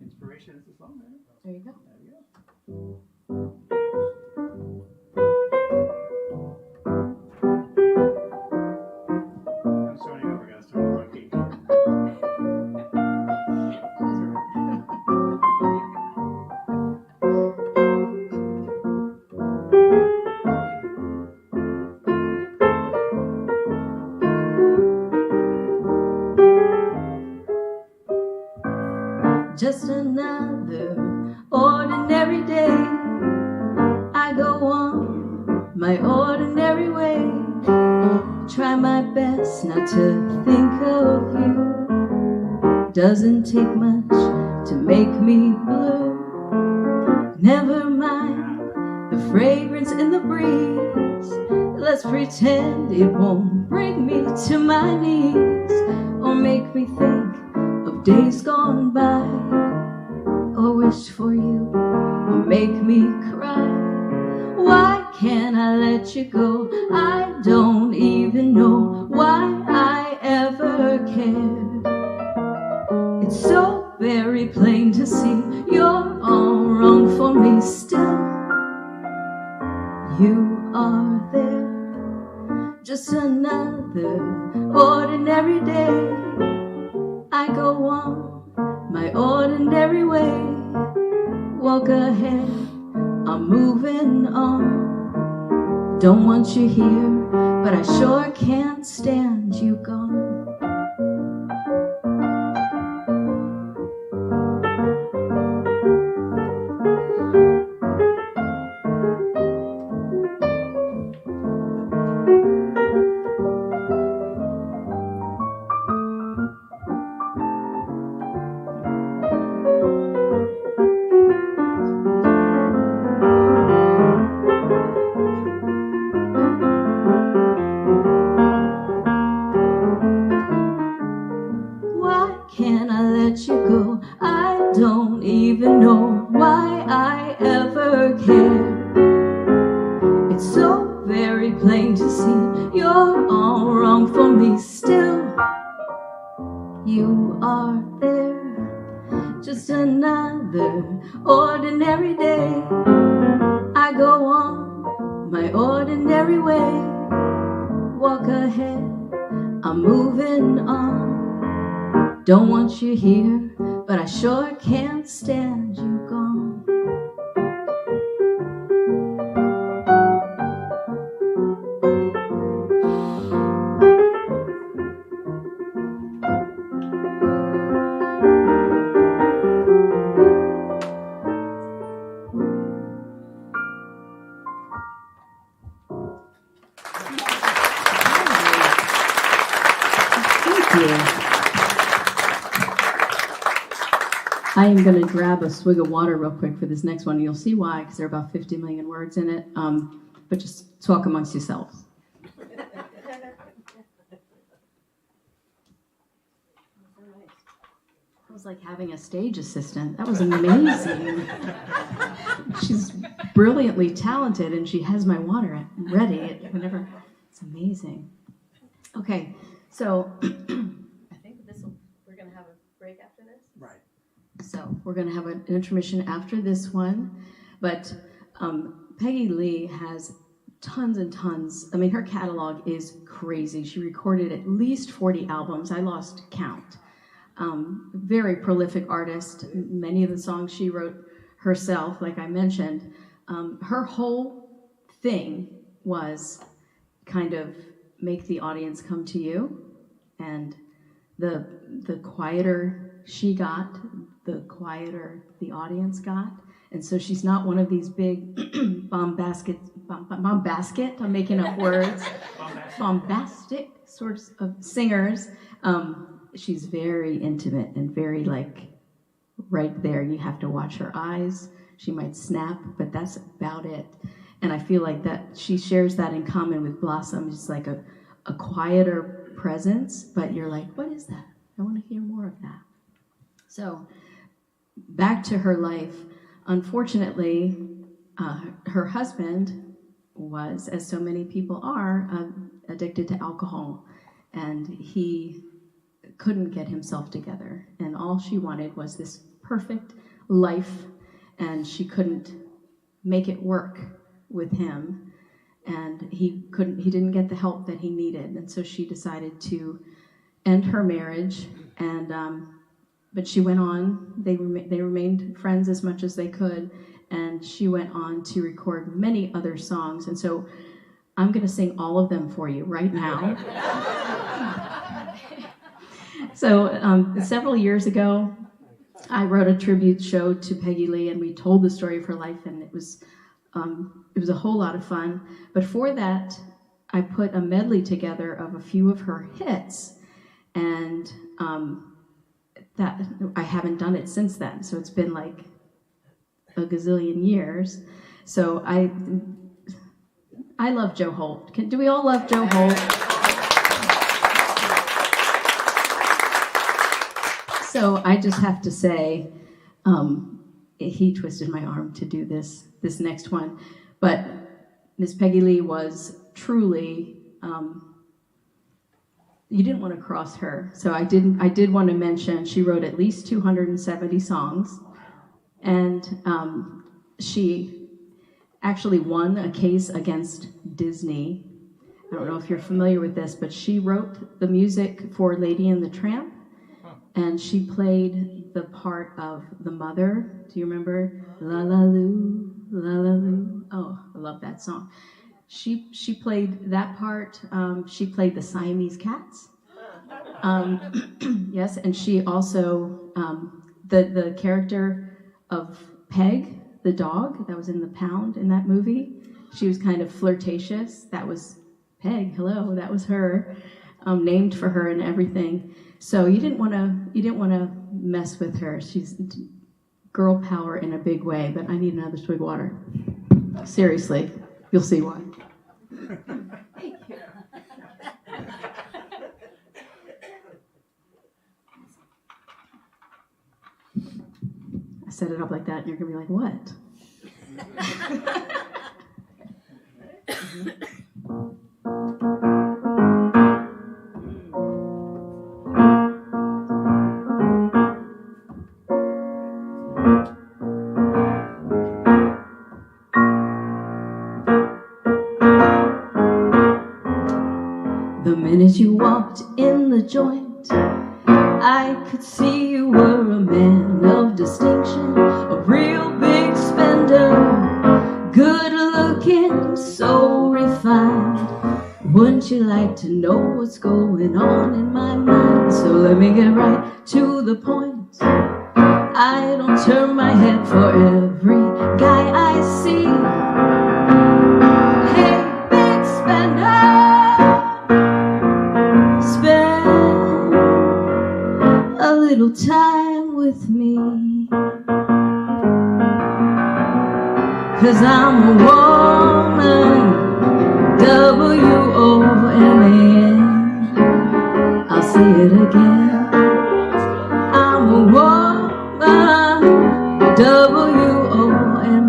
inspiration as a songwriter. There you go. There you go. I'm starting over, guys. Starting over on key. Just another ordinary day. I go on my ordinary way. Try my best not to think of you. Doesn't take much to make me blue. Never mind the fragrance in the breeze. Let's pretend it won't bring me to my knees, or make me think of days gone by, or wish for you, or make me cry. Why can't I let you go? I don't even know why I ever cared. It's so very plain to see you're all wrong for me still. You are there, just another ordinary day. I go on my ordinary way. Walk ahead, I'm moving on. Don't want you here, but I sure can't stand you gone. Can I let you go? I don't even know why I ever cared. It's so very plain to see you're all wrong for me still. You are there, just another ordinary day. I go on my ordinary way. Walk ahead, I'm moving on. Don't want you here, but I sure can't stand you gone. I am going to grab a swig of water real quick for this next one. You'll see why, because there are about 50 million words in it. But just talk amongst yourselves. It was like having a stage assistant. That was amazing. She's brilliantly talented, and she has my water ready whenever. It's amazing. Okay, so I think we're going to have a break after this. Right. So we're going to have an intermission after this one. But Peggy Lee has tons and tons. I mean, her catalog is crazy. She recorded at least 40 albums. I lost count. Very prolific artist. Many of the songs she wrote herself, like I mentioned. Her whole thing was kind of make the audience come to you. And the quieter she got, the quieter the audience got. And so she's not one of these big bombastic, I'm making up words, bombastic sorts of singers. She's very intimate and very right there. You have to watch her eyes. She might snap, but that's about it. And I feel like that she shares that in common with Blossom. It's like a quieter presence, but you're like, what is that? I want to hear more of that. So back to her life. Unfortunately, her husband was, as so many people are, addicted to alcohol, and he couldn't get himself together. And all she wanted was this perfect life, and she couldn't make it work with him. And he didn't get the help that he needed, and so she decided to end her marriage. And but she went on. They remained friends as much as they could, and she went on to record many other songs. And so I'm going to sing all of them for you right now. So several years ago, I wrote a tribute show to Peggy Lee, and we told the story of her life, and it was a whole lot of fun. But for that, I put a medley together of a few of her hits, and that I haven't done it since then. So it's been like a gazillion years. So I love Joe Holt. Do we all love Joe Holt? So I just have to say, he twisted my arm to do this next one. But Miss Peggy Lee was truly, you didn't want to cross her. So I did want to mention she wrote at least 270 songs. And she actually won a case against Disney. I don't know if you're familiar with this, but she wrote the music for Lady and the Tramp. And she played the part of the mother. Do you remember? La la loo, la la loo. Oh, I love that song. She played that part. She played the Siamese cats. Yes, and she also, the character of Peg, the dog that was in the pound in that movie, she was kind of flirtatious. That was Peg, hello, that was her, named for her and everything. So you didn't want to mess with her. She's girl power in a big way, but I need another swig of water. Seriously, you'll see why. Thank you. I set it up like that, and you're gonna be like, what? walked in the joint, I could see you were a man of distinction, a real big spender, good looking, so refined. Wouldn't you like to know what's going on in my mind? So let me get right to the point. I don't turn my head for every guy I see. Hey, big spender, spend a little time with me, 'cause I'm a woman, W-O-M-A-N. I'll say it again. I'm a woman, W-O-M-A-N.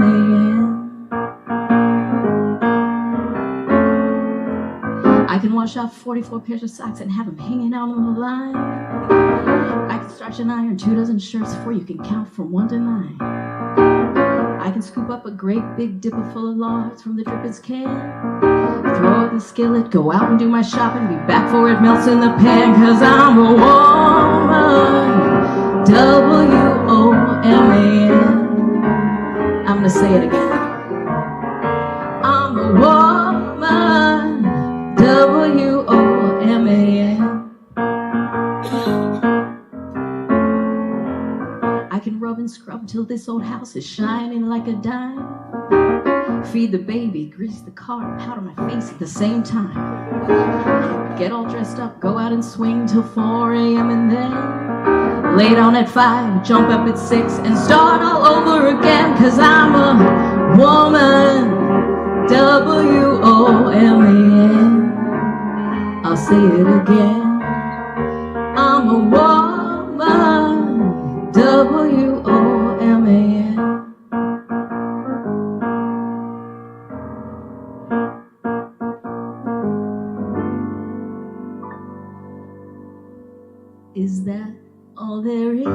I can wash out 44 pairs of socks and have them hanging out on the line. I can stretch and iron 2 dozen shirts before you can count from 1 to 9. I can scoop up a great big dipper full of logs from the drippers can, throw in the skillet, go out and do my shopping, be back before it melts in the pan, 'cause I'm a woman, W-O-M-A-N. I'm gonna say it again. I'm a woman, W-O-M-A-N. I can rub and scrub till this old house is shining like a dime. Feed the baby, grease the car, powder my face at the same time. Get all dressed up, go out and swing till 4 a.m. and then lay down at 5, jump up at 6 and start all over again, 'cause I'm a woman, W-O-M-A-N. I'll say it again. I'm a woman, W-O-M-A-N. Is that all there is?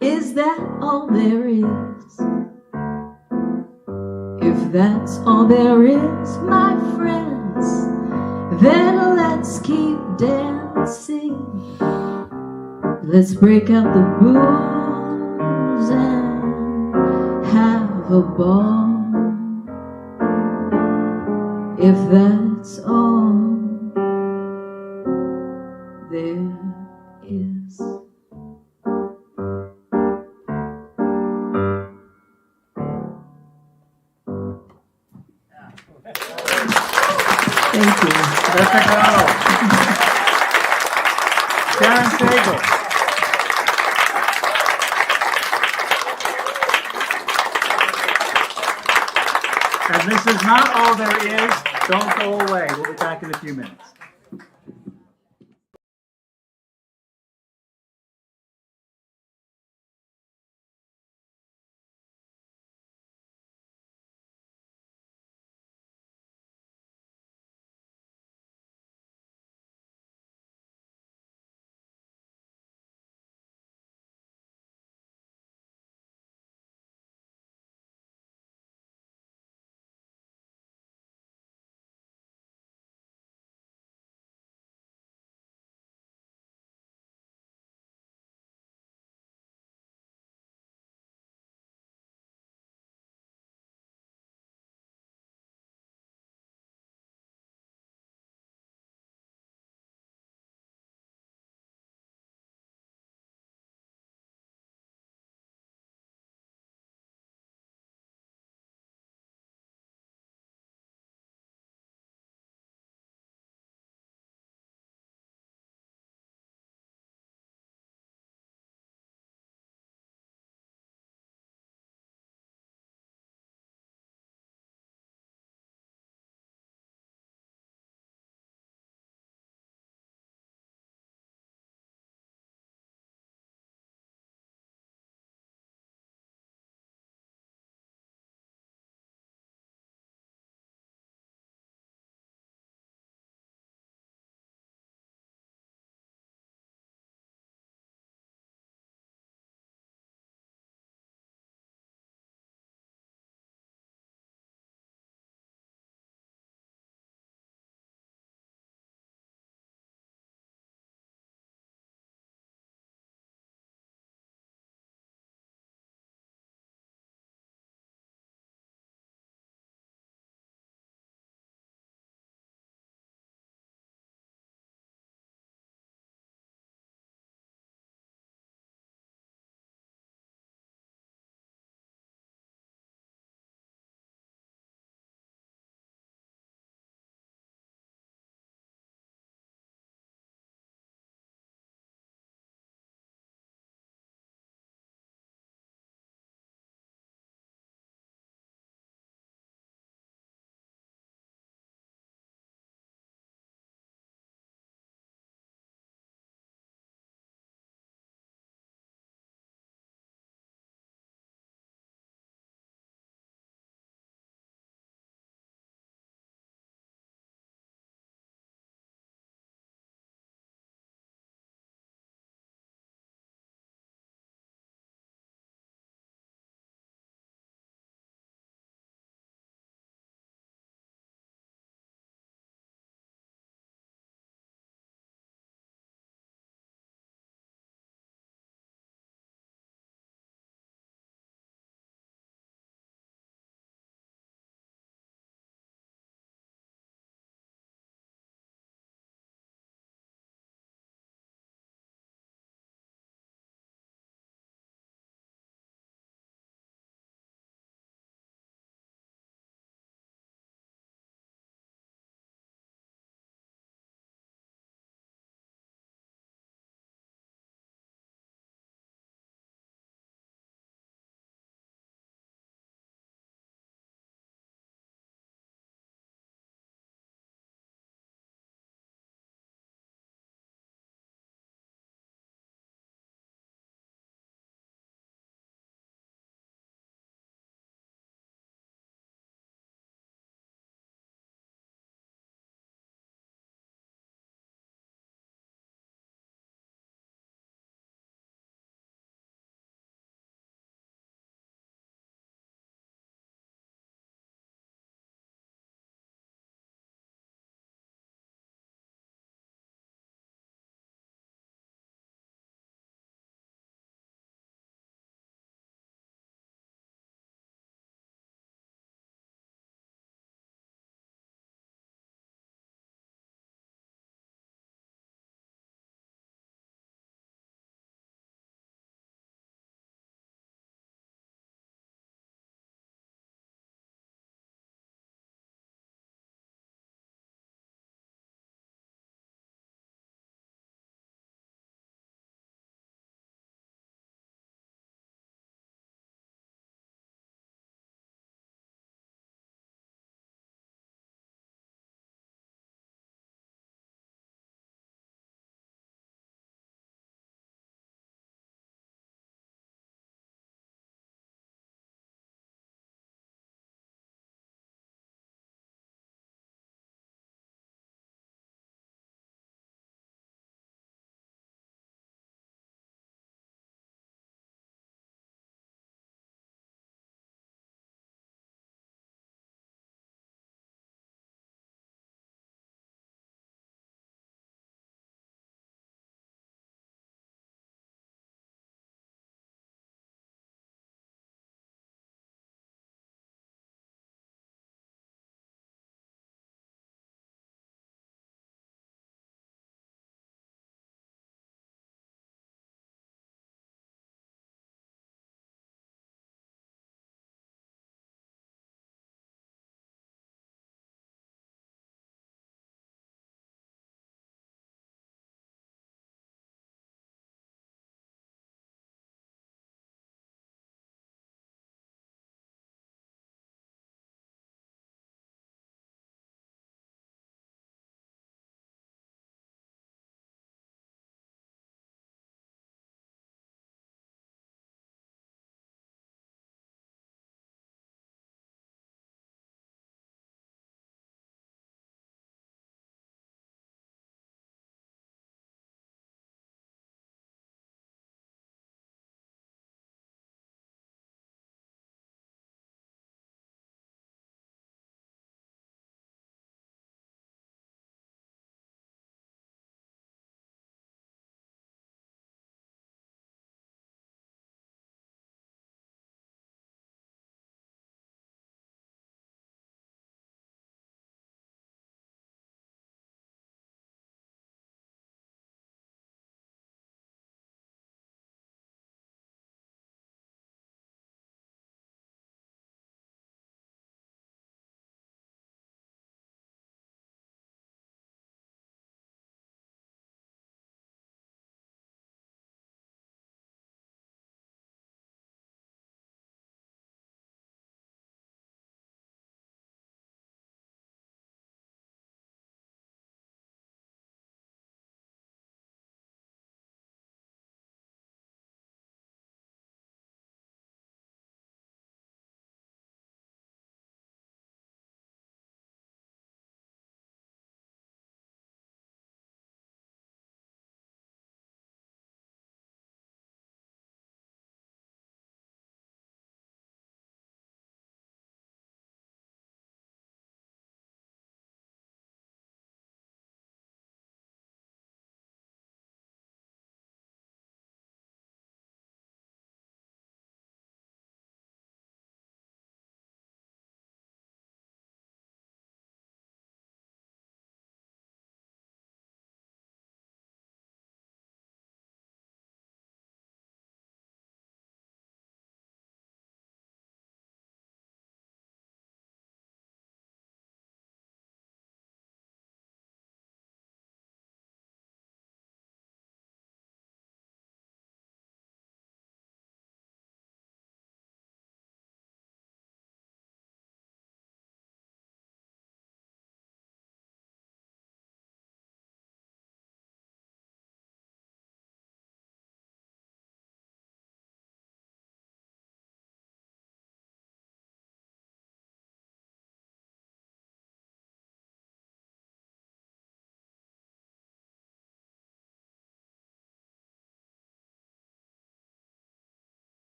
Is that all there is? If that's all there is, my friends, then let's keep dancing. Let's break out the booze and have a ball. If that's all there is. Thank you. Beth McDonald. Sharon Sable. And this is not all there is. Don't go away. We'll be back in a few minutes.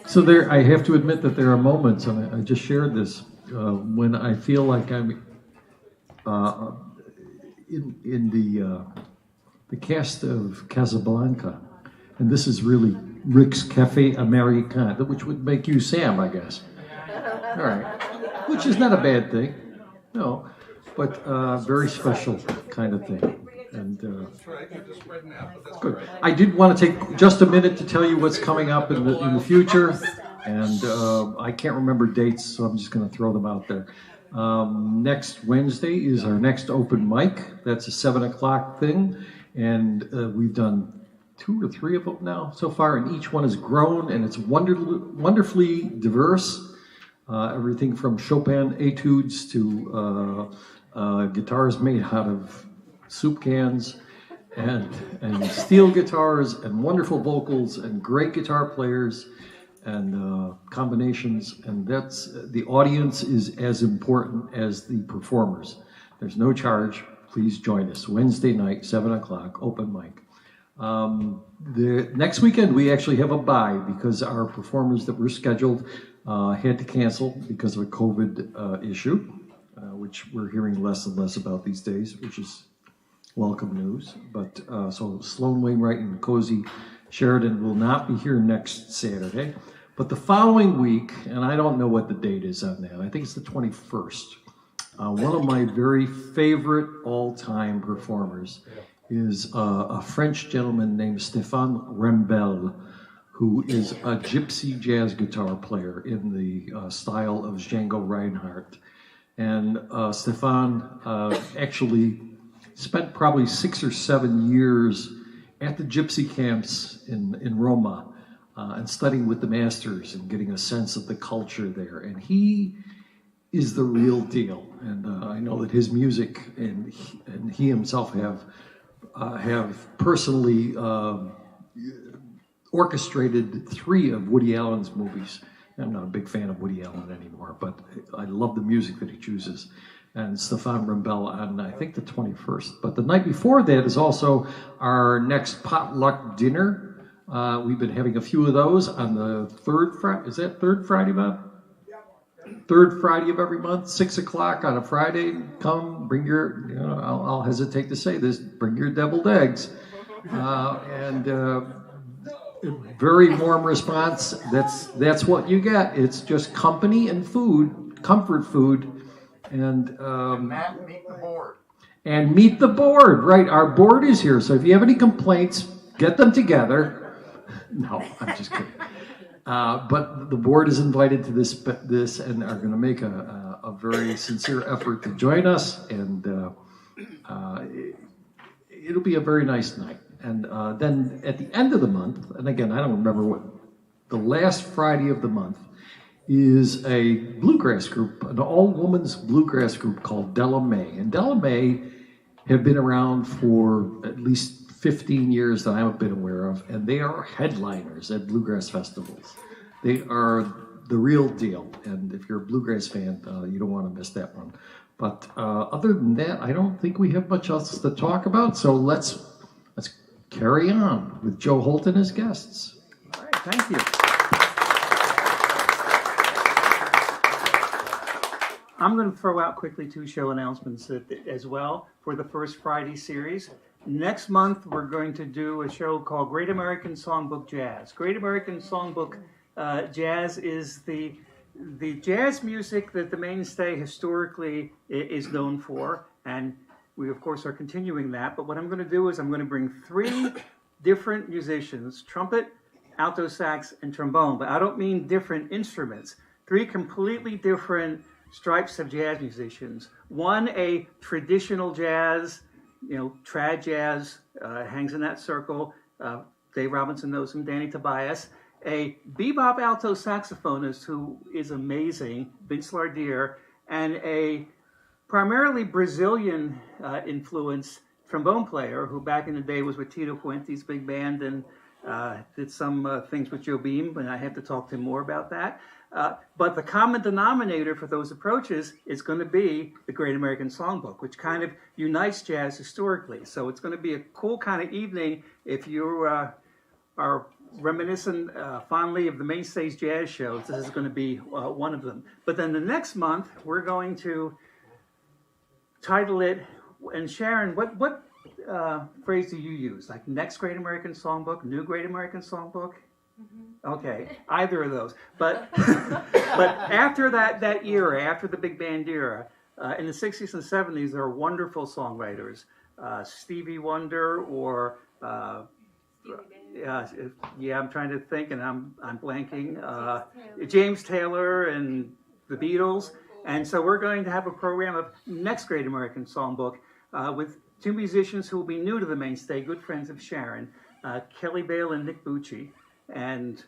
So there, I have to admit that there are moments, and I just shared this, when I feel like I'm in the cast of Casablanca, and this is really Rick's Cafe Americain, which would make you Sam, I guess. All right, which is not a bad thing, no, but very special kind of thing. And good. I did want to take just a minute to tell you what's coming up in the future, and I can't remember dates, so I'm just going to throw them out there. Next Wednesday is our next open mic. That's a 7 o'clock thing, and we've done 2 or 3 of them now so far, and each one has grown, and it's wonderfully diverse. Everything from Chopin etudes to guitars made out of soup cans and steel guitars and wonderful vocals and great guitar players and combinations, and that's the audience is as important as the performers. There's no charge. Please join us Wednesday night, 7 o'clock, open mic. The next weekend we actually have a bye because our performers that were scheduled had to cancel because of a COVID issue, which we're hearing less and less about these days, which is welcome news. But so Sloan Wainwright and Cozy Sheridan will not be here next Saturday. But the following week, and I don't know what the date is on that, I think it's the 21st. One of my very favorite all-time performers is a French gentleman named Stéphane Rembel, who is a gypsy jazz guitar player in the style of Django Reinhardt. And Stéphane actually spent probably 6 or 7 years at the gypsy camps in Roma and studying with the masters and getting a sense of the culture there. And he is the real deal. And I know that his music and he himself have personally orchestrated 3 of Woody Allen's movies. I'm not a big fan of Woody Allen anymore, but I love the music that he chooses. And Stéphane Rembel on, I think, the 21st. But the night before that is also our next potluck dinner. We've been having a few of those on the 3rd Friday. Is that 3rd Friday, Bob? 3rd Friday of every month, 6 o'clock on a Friday. Come, bring your, I'll hesitate to say this, bring your deviled eggs. Very warm response. That's what you get. It's just company and food, comfort food. And Matt, meet the board. And meet the board, right? Our board is here, so if you have any complaints, get them together. No, I'm just kidding. But the board is invited to this, and are going to make a very sincere effort to join us, and it'll be a very nice night. And then at the end of the month, and again, I don't remember what the last Friday of the month, is a bluegrass group, an all-women's bluegrass group called Della Mae. And Della Mae have been around for at least 15 years that I've been aware of, and they are headliners at bluegrass festivals. They are the real deal, and if you're a bluegrass fan, you don't want to miss that one. But other than that, I don't think we have much else to talk about, so let's carry on with Joe Holt and his guests. All right, thank you. I'm going to throw out quickly 2 show announcements as well for the First Friday series. Next month, we're going to do a show called Great American Songbook Jazz. Great American Songbook Jazz is the jazz music that the Mainstay historically is known for, and we, of course, are continuing that. But what I'm going to do is I'm going to bring 3 different musicians, trumpet, alto sax, and trombone. But I don't mean different instruments. 3 completely different stripes of jazz musicians. One, a traditional jazz, trad jazz, hangs in that circle. Dave Robinson knows him, Danny Tobias. A bebop alto saxophonist who is amazing, Vince Lardier, and a primarily Brazilian influenced trombone player who back in the day was with Tito Puente's big band and did some things with Joe Beam, and I have to talk to him more about that. But the common denominator for those approaches is going to be the Great American Songbook, which kind of unites jazz historically. So it's going to be a cool kind of evening if you are reminiscent fondly of the Mainstay's jazz shows. This is going to be one of them. But then the next month, we're going to title it, and Sharon, what phrase do you use? Like next Great American Songbook, new Great American Songbook? Okay, either of those. But but after that era, after the big band era, in the 60s and 70s, there are wonderful songwriters. Stevie Wonder or I'm trying to think, and I'm blanking. James Taylor and the Beatles. And so we're going to have a program of next Great American Songbook with two musicians who will be new to the Mainstay, good friends of Sharon, Kelly Bale and Nick Bucci. And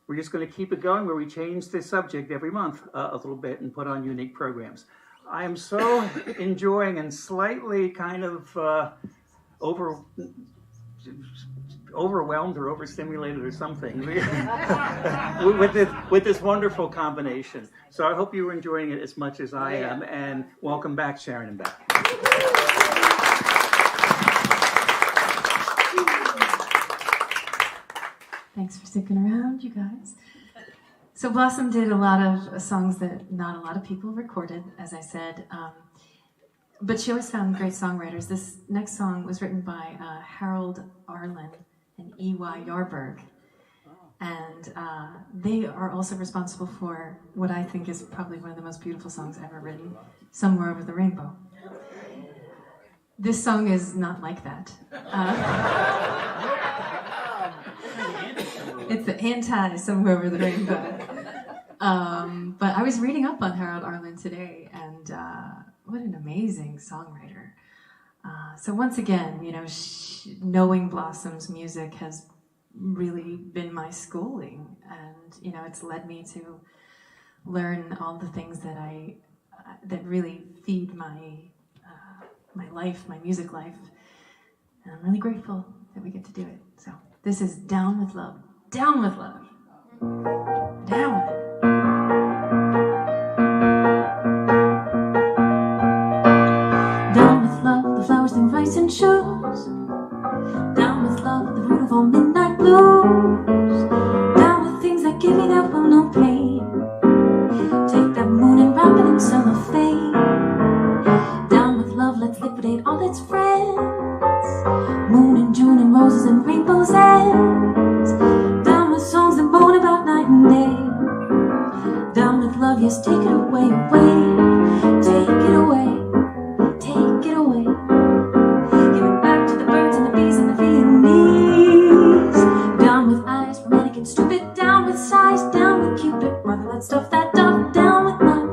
we're just going to keep it going where we change the subject every month a little bit and put on unique programs. I am so enjoying and slightly kind of overwhelmed or overstimulated or something with this wonderful combination. So I hope you are enjoying it as much as I am. And welcome back, Sharon and Beth. Thanks for sticking around, you guys. So Blossom did a lot of songs that not a lot of people recorded, as I said, but she always found great songwriters. This next song was written by Harold Arlen and E.Y. Yarburg, and they are also responsible for what I think is probably one of the most beautiful songs ever written, Somewhere Over the Rainbow. This song is not like that. It's the anti Somewhere Over the Rainbow. But I was reading up on Harold Arlen today, and what an amazing songwriter. So once again, knowing Blossom's music has really been my schooling, and it's led me to learn all the things that really feed my life, my music life, and I'm really grateful that we get to do it. So this is Down with Love. Down with love. Down with it. Down with love, the flowers and rice and shoes. Down with love, the root of all midnight blues. Down with things that give me that will no pain. Take that moon and wrap it in cellophane. Down with love, let's liquidate all its friends. Moon and June and roses and rainbows ends. Down with songs that moan about night and day. Down with love, yes, take it away, away. Take it away, take it away. Give it back to the birds and the bees and the Viennese. Down with eyes, romantic and stupid. Down with sighs, down with Cupid. Rather let's stuff that dove. Down with love.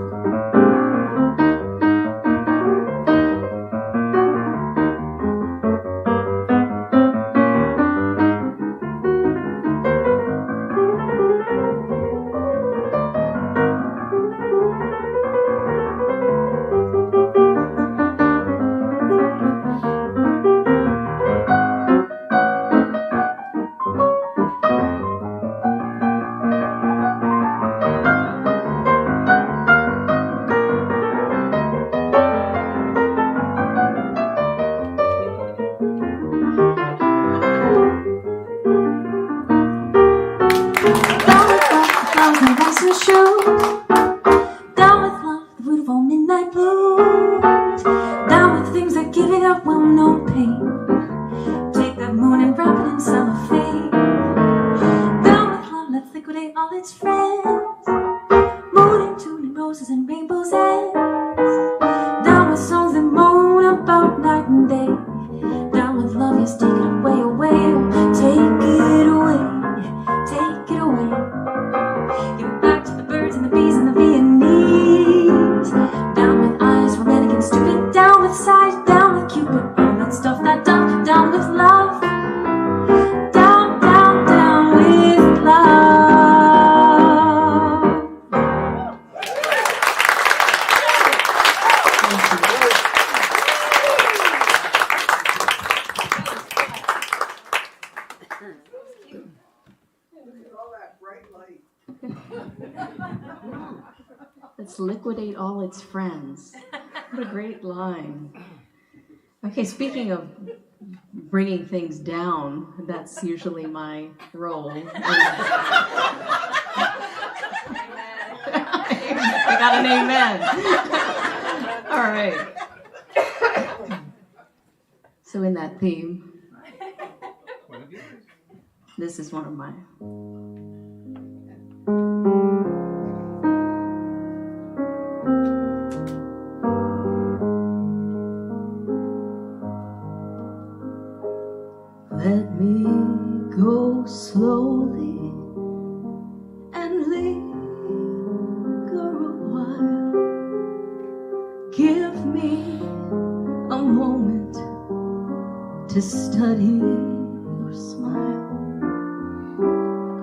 liquidate all its friends. What a great line. Okay, speaking of bringing things down, that's usually my role. I got an amen. All right. So in that theme, this is one of mine. Let me go slowly and linger a while. Give me a moment to study your smile.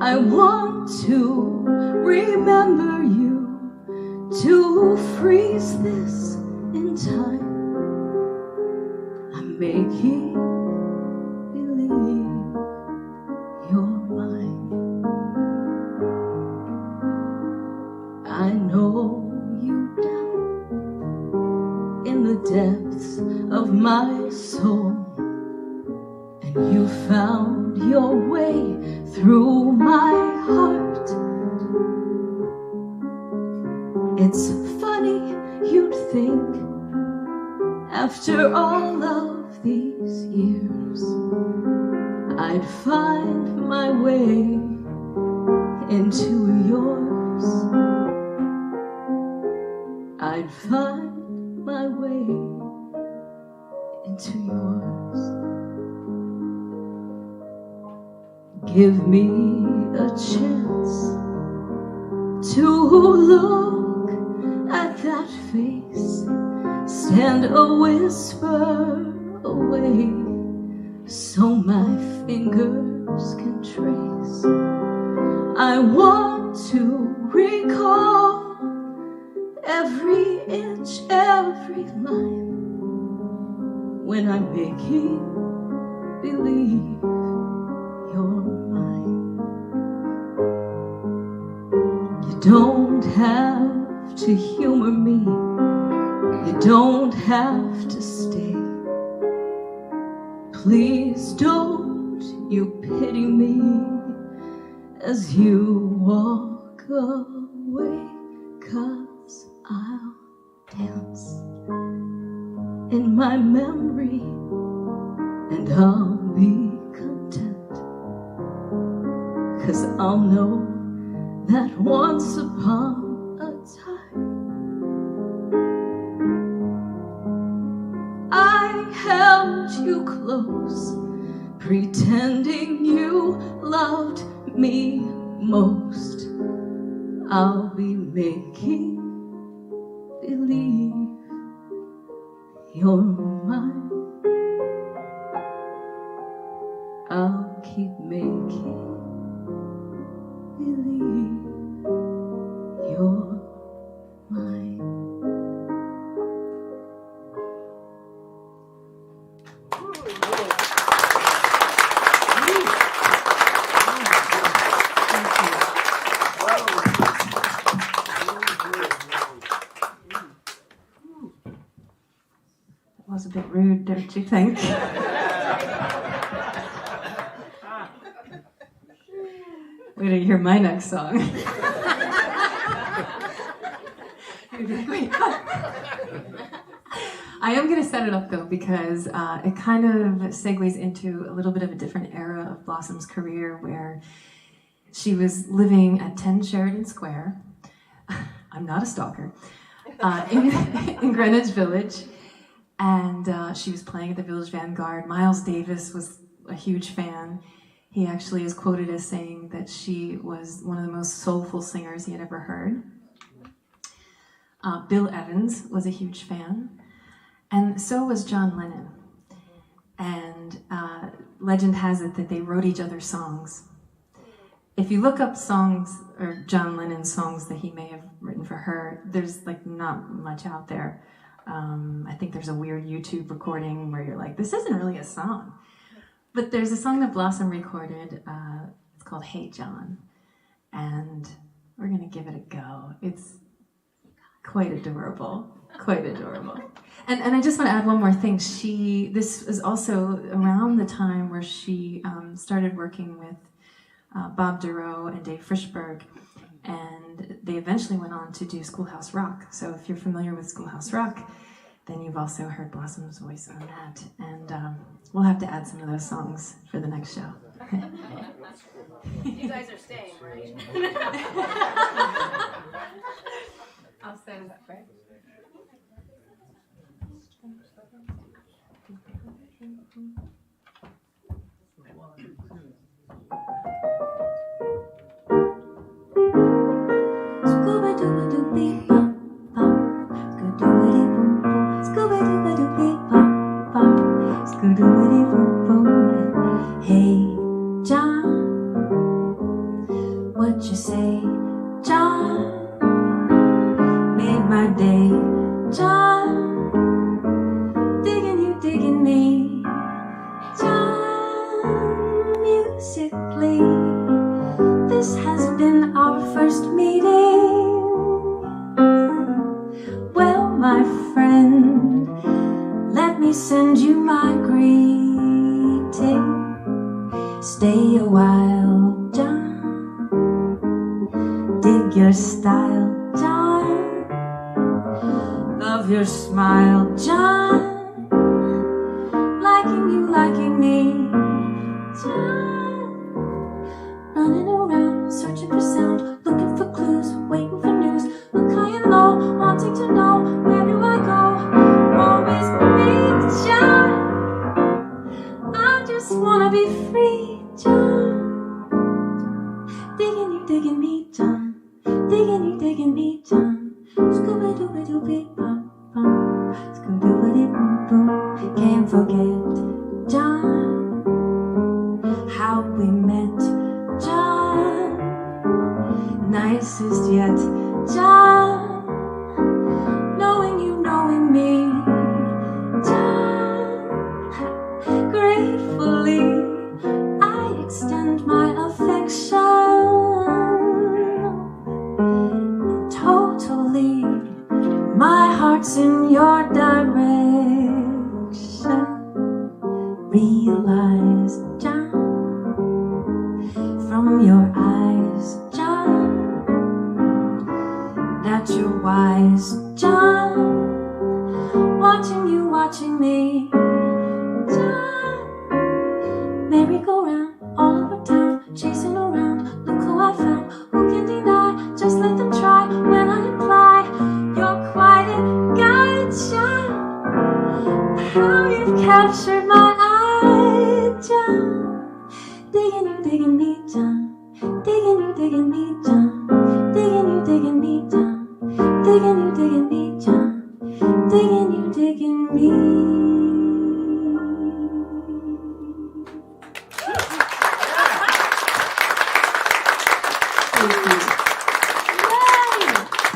I want to remember you, to freeze this in time. I'm making believe you're mine. I know you down in the depths of my soul, and you found your way through my heart. It's funny you'd think, after all of these years, I'd find my way into yours. I'd find my way into yours. Give me a chance to look at that face, stand a whisper away, so my fingers can trace. I want to recall every inch, every line, when I'm making believe you're mine. You don't have to humor me, you don't have to stay. Please don't you pity me as you walk away, 'cause I'll dance in my memory and I'll be content, 'cause I'll know that once upon a time I held you close, pretending you loved me most. I'll be making believe you're mine. I'll keep making believe you're mine. That was a bit rude, don't you think? Wait till you hear my next song. You'd be like, wait, what? I am going to set it up though, because it kind of segues into a little bit of a different era of Blossom's career, where she was living at 10 Sheridan Square. I'm not a stalker. In Greenwich Village. And she was playing at the Village Vanguard. Miles Davis was a huge fan. He actually is quoted as saying that she was one of the most soulful singers he had ever heard. Bill Evans was a huge fan. And so was John Lennon. And legend has it that they wrote each other's songs. If you look up songs, or John Lennon's songs that he may have written for her, there's like not much out there. I think there's a weird YouTube recording where you're like, this isn't really a song. But there's a song that Blossom recorded. It's called Hey John. And we're going to give it a go. It's quite adorable, quite adorable. And I just want to add one more thing. This was also around the time where she started working with Bob Duro and Dave Frischberg, and they eventually went on to do Schoolhouse Rock. So if you're familiar with Schoolhouse Rock, then you've also heard Blossom's voice on that. And we'll have to add some of those songs for the next show. You guys are staying, right? I'll stand up, right? Hey, John, what you say, John? Made my day, John. Digging you, digging me, John. Musically, this has been our first meeting. Well, my friend, let me send you my greeting. Stay a while, John. Dig your style, John. Love your smile, John. Liking you, liking me, John. Running around, searching for sound, looking for clues, waiting for news. Look high and low, wanting to know, where do I go? Always me, John. I just wanna be free, John. Digging you, digging me, John. Digging you, digging me, John. Scooby-Dooby-Dooby-Bum-Bum. Scooby-Dooby-Boom-Boom. Can't forget, John, how we met, John. Nicest yet, John. Knowing you, knowing me, John. Gratefully, I extend my affection. Totally, my heart's in your direction. Realize, John, from your eyes, John, that you're wise, John. Watching you, watching me, John. Merry-go-round, all over town, chasing around. Look who I found, who can deny? Just let them try when I imply you're quite a guy, John. How you've captured my eye, John. Digging you, digging me, John. Digging you, digging me, John. Digging you, digging me, John. Digging you, digging me, John. Digging you, digging me.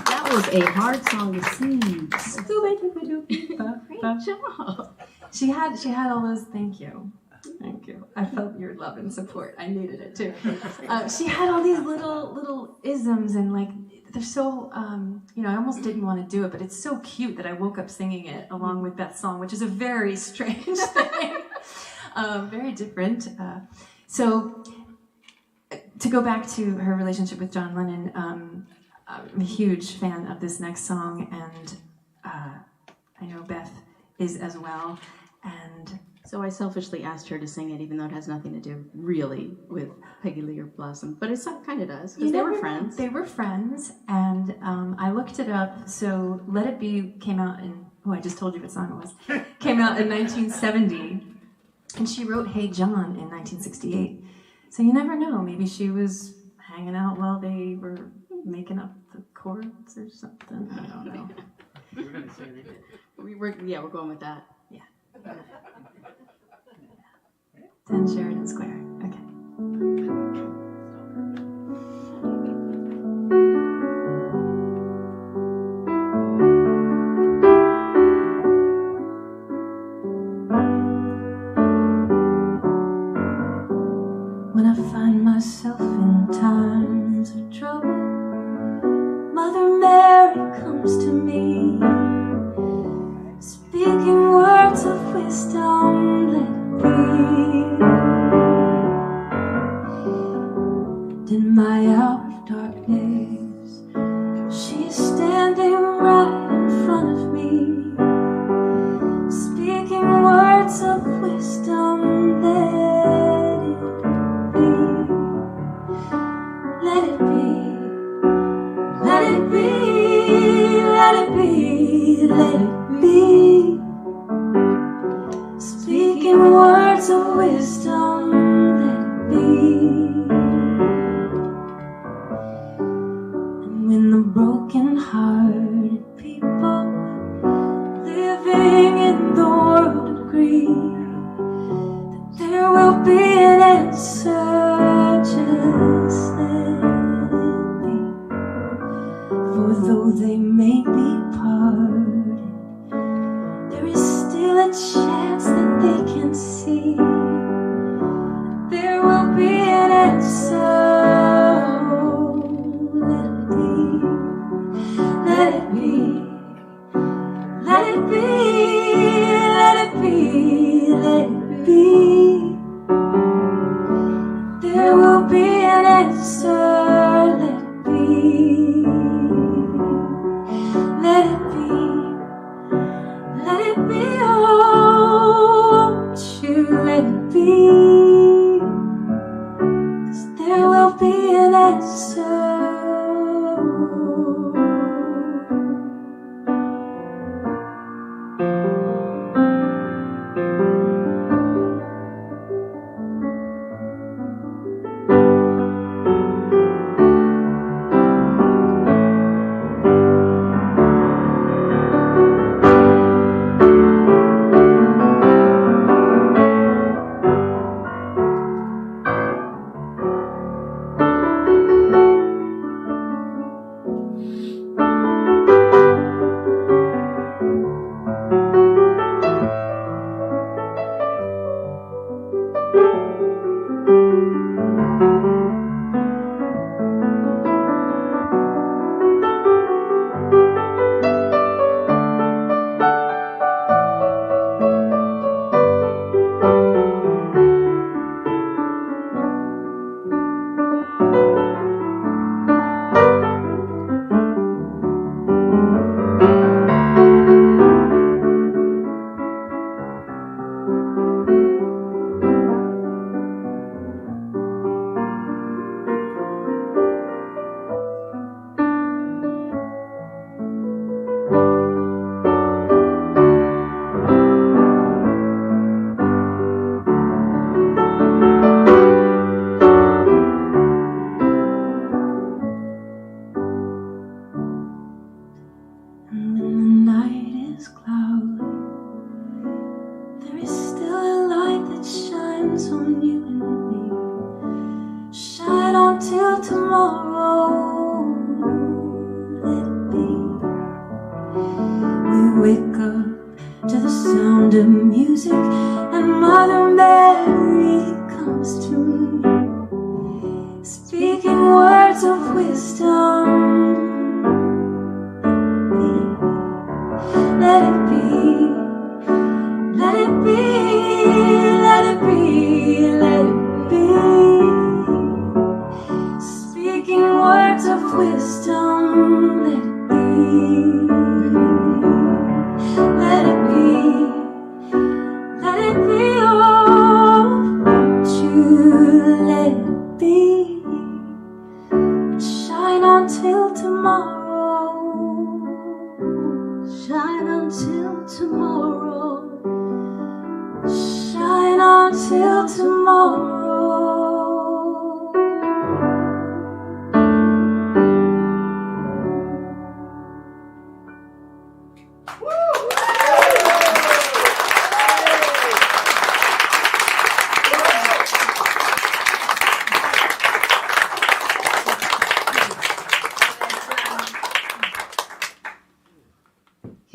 That was a hard song to sing. Great job. She had all those. Thank you. I felt your love and support. I needed it too. She had all these little isms, and like they're so I almost didn't want to do it, but it's so cute that I woke up singing it along with Beth's song, which is a very strange thing, very different. So to go back to her relationship with John Lennon, I'm a huge fan of this next song, and I know Beth is as well. And So I selfishly asked her to sing it, even though it has nothing to do really with Peggy Lee or Blossom. But it kind of does, because they were friends. They were friends, and I looked it up. So Let It Be came out in, I just told you what song it was. Came out in 1970, and she wrote Hey John in 1968. So you never know, maybe she was hanging out while they were making up the chords or something. I don't know. We're going with that. Yeah. 10 Sheridan Square. Okay. When I find myself in times of trouble, Mother Mary comes to me. me. Speaking words of wisdom, let it be. In my hour of darkness, she's standing right in front of me. Speaking words of wisdom, let it be. Let it be. Let it be. Let it be. Let it be. Speaking words of wisdom, let it be. And when the broken-hearted people living in the world agree that there will be an answer, just let it be. For though they may be parted, there is still a chance that they can see that there will be an answer. Let it be. Let it be. Let it be. Let it be. There will be an answer. Let it be. Let it be. Let it be. Oh, won't you let it be? 'Cause there will be an answer.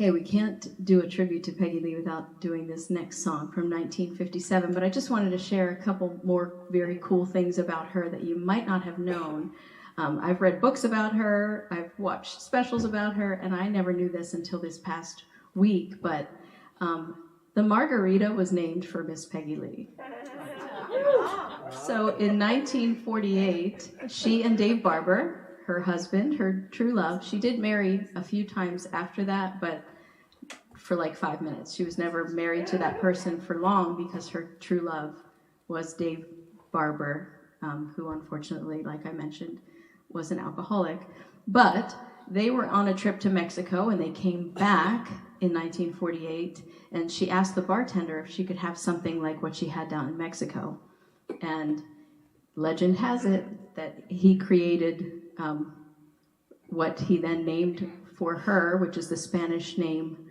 Okay, we can't do a tribute to Peggy Lee without doing this next song from 1957, but I just wanted to share a couple more very cool things about her that you might not have known. I've read books about her, I've watched specials about her, and I never knew this until this past week, but the margarita was named for Miss Peggy Lee. So in 1948, she and Dave Barber, her husband, her true love, she did marry a few times after that, but for like 5 minutes. She was never married to that person for long because her true love was Dave Barber, who unfortunately, like I mentioned, was an alcoholic. But they were on a trip to Mexico and they came back in 1948, and she asked the bartender if she could have something like what she had down in Mexico. And legend has it that he created what he then named for her, which is the Spanish name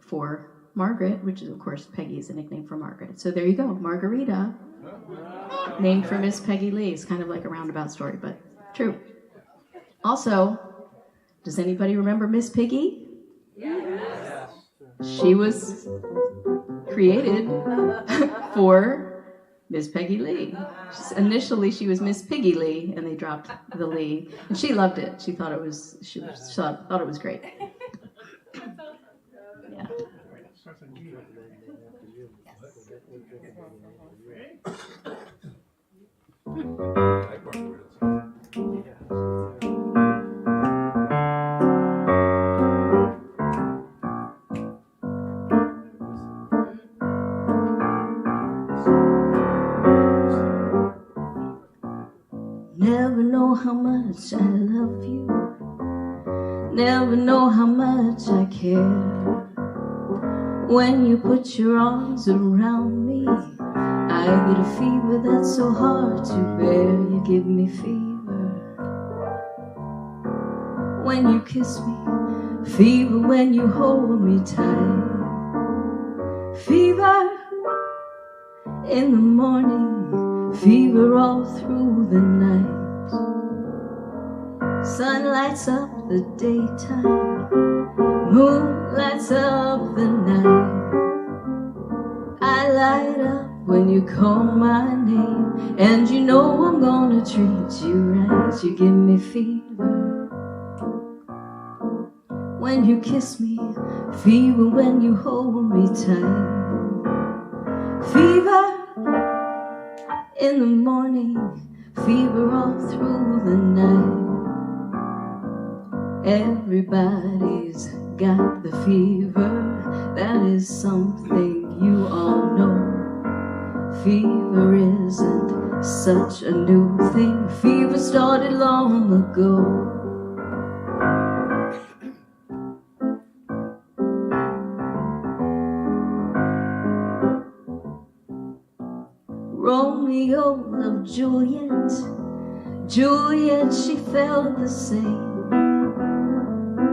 for Margaret, which is, of course, Peggy is a nickname for Margaret. So there you go, Margarita, named for Miss Peggy Lee. It's kind of like a roundabout story, but true. Also, does anybody remember Miss Piggy? Yes. She was created for Miss Peggy Lee. Initially, she was Miss Piggy Lee, and they dropped the Lee, and she loved it. She thought it was thought it was great. Yeah. Never know how much I love you. Never know how much I care. When you put your arms around me, I get a fever that's so hard to bear. You give me fever when you kiss me, fever when you hold me tight, fever in the morning, fever all through the night. Sun lights up the daytime, moon lights up the night. I light up when you call my name, and you know I'm gonna treat you right. You give me fever when you kiss me, fever when you hold me tight, fever in the morning, fever all through the night. Everybody's got the fever, that is something you all know. Fever isn't such a new thing, fever started long ago. Romeo loved Juliet, Juliet, she felt the same.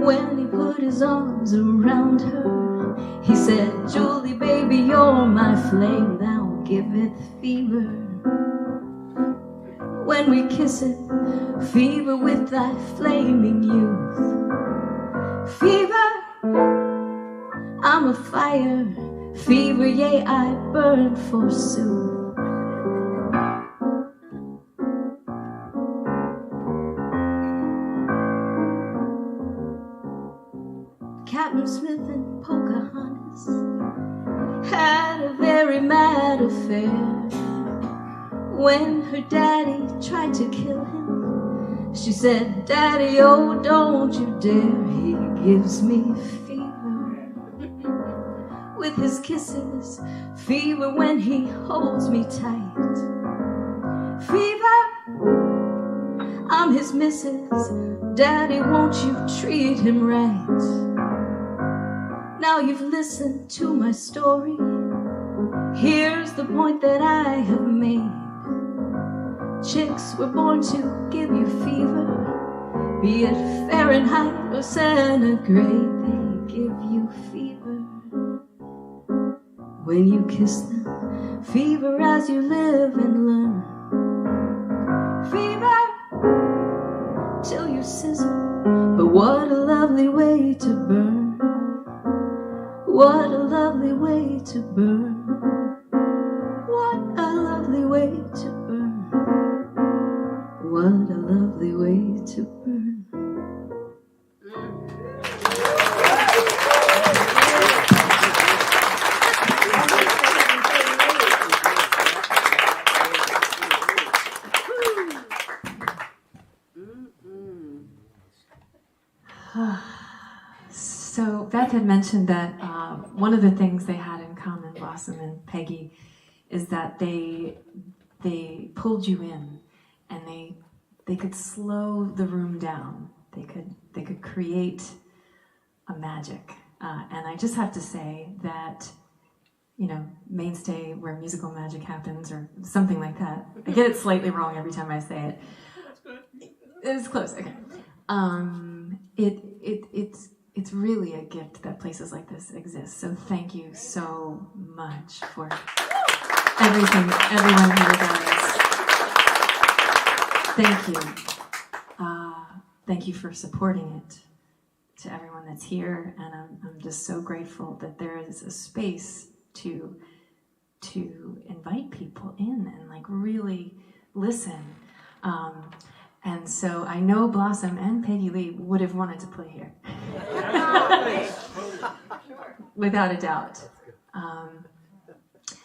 When he put his arms around her, he said, Julie, baby, you're my flame, thou giveth fever. When we kiss it, fever with thy flaming youth. Fever, I'm a fire, fever, yea, I burn forsooth. Captain Smith and Pocahontas had a very mad affair. When her daddy tried to kill him, she said, Daddy, oh, don't you dare, he gives me fever with his kisses, fever when he holds me tight, fever, I'm his missus, Daddy, won't you treat him right? Now you've listened to my story, here's the point that I have made. Chicks were born to give you fever, be it Fahrenheit or centigrade, they give you fever. When you kiss them, fever as you live and learn. Fever till you sizzle, but what a lovely way to burn. What a lovely way to burn. What a lovely way to burn. What a lovely way had mentioned that one of the things they had in common, Blossom and Peggy, is that they pulled you in, and they could slow the room down. They could create a magic, and I just have to say that, you know, Mainstay, where musical magic happens, or something like that. I get it slightly wrong every time I say it. That's good. It's close. Okay. It's really a gift that places like this exist. So thank you so much for everything, everyone here does. Thank you. Thank you for supporting it, to everyone that's here, and I'm just so grateful that there is a space to invite people in and like really listen. And so I know Blossom and Peggy Lee would have wanted to play here. Without a doubt.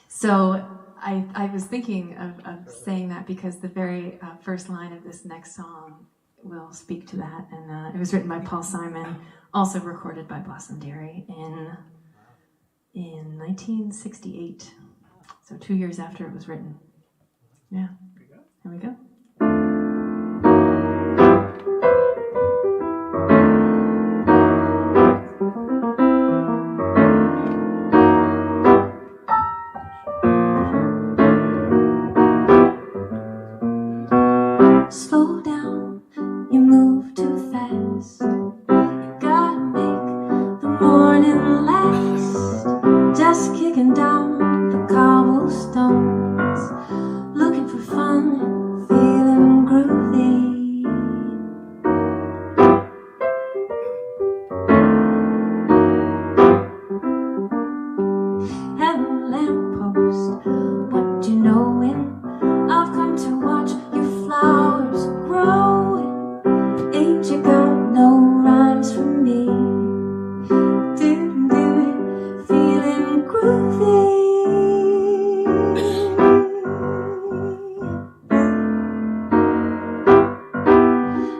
So I was thinking of saying that because the very first line of this next song will speak to that. And it was written by Paul Simon, also recorded by Blossom Dearie in 1968. So 2 years after it was written. Yeah. Here we go. Slow down, you move too fast. You gotta make the morning last. Just kicking down the cobblestones, looking for fun, feeling groovy. Hello, lamppost, what you knowin'? I've come to watch your flowers grow. Ain't you got no rhymes for me? Do-do, feeling groovy.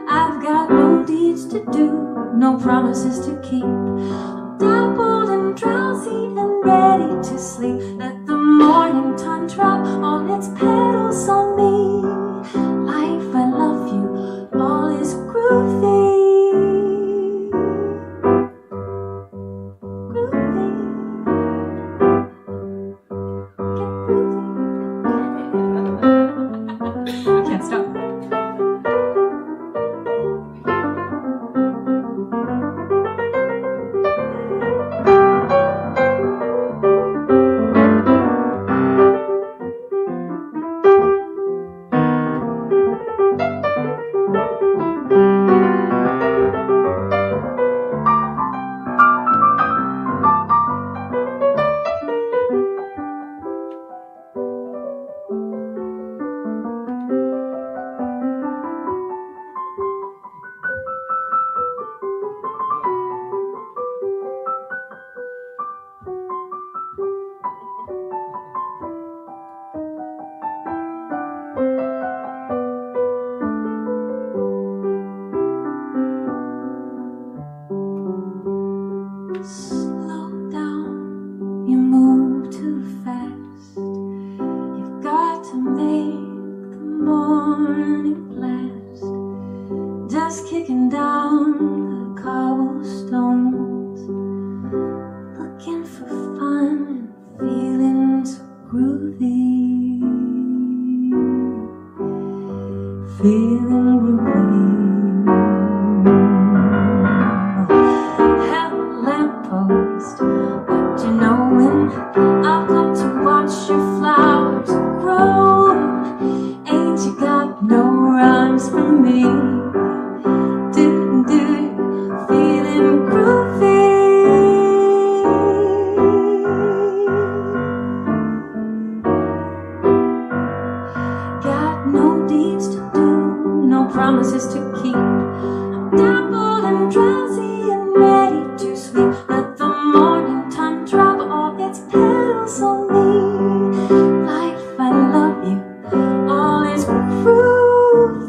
I've got no deeds to do, no promises to keep. I'm dappled and drowsy and ready to sleep. Let the morning time drop all its petals on me. Life, I love you, all is groovy. Groovy. Get groovy. Can't stop. Slow down, you move too fast. You've got to make the morning last. Just kicking down the cobblestones, looking for fun and feeling so groovy. Feeling groovy. Lamppost, what you knowin'? I've come to watch your flowers grow. Ain't you got no rhymes for me? Do-do, feeling groovy. Got no deeds to do, no promises to keep. I'm dappled and drowsy and ready to sleep. Let the morning time drop all its petals on me. Life, I love you, all is groovy.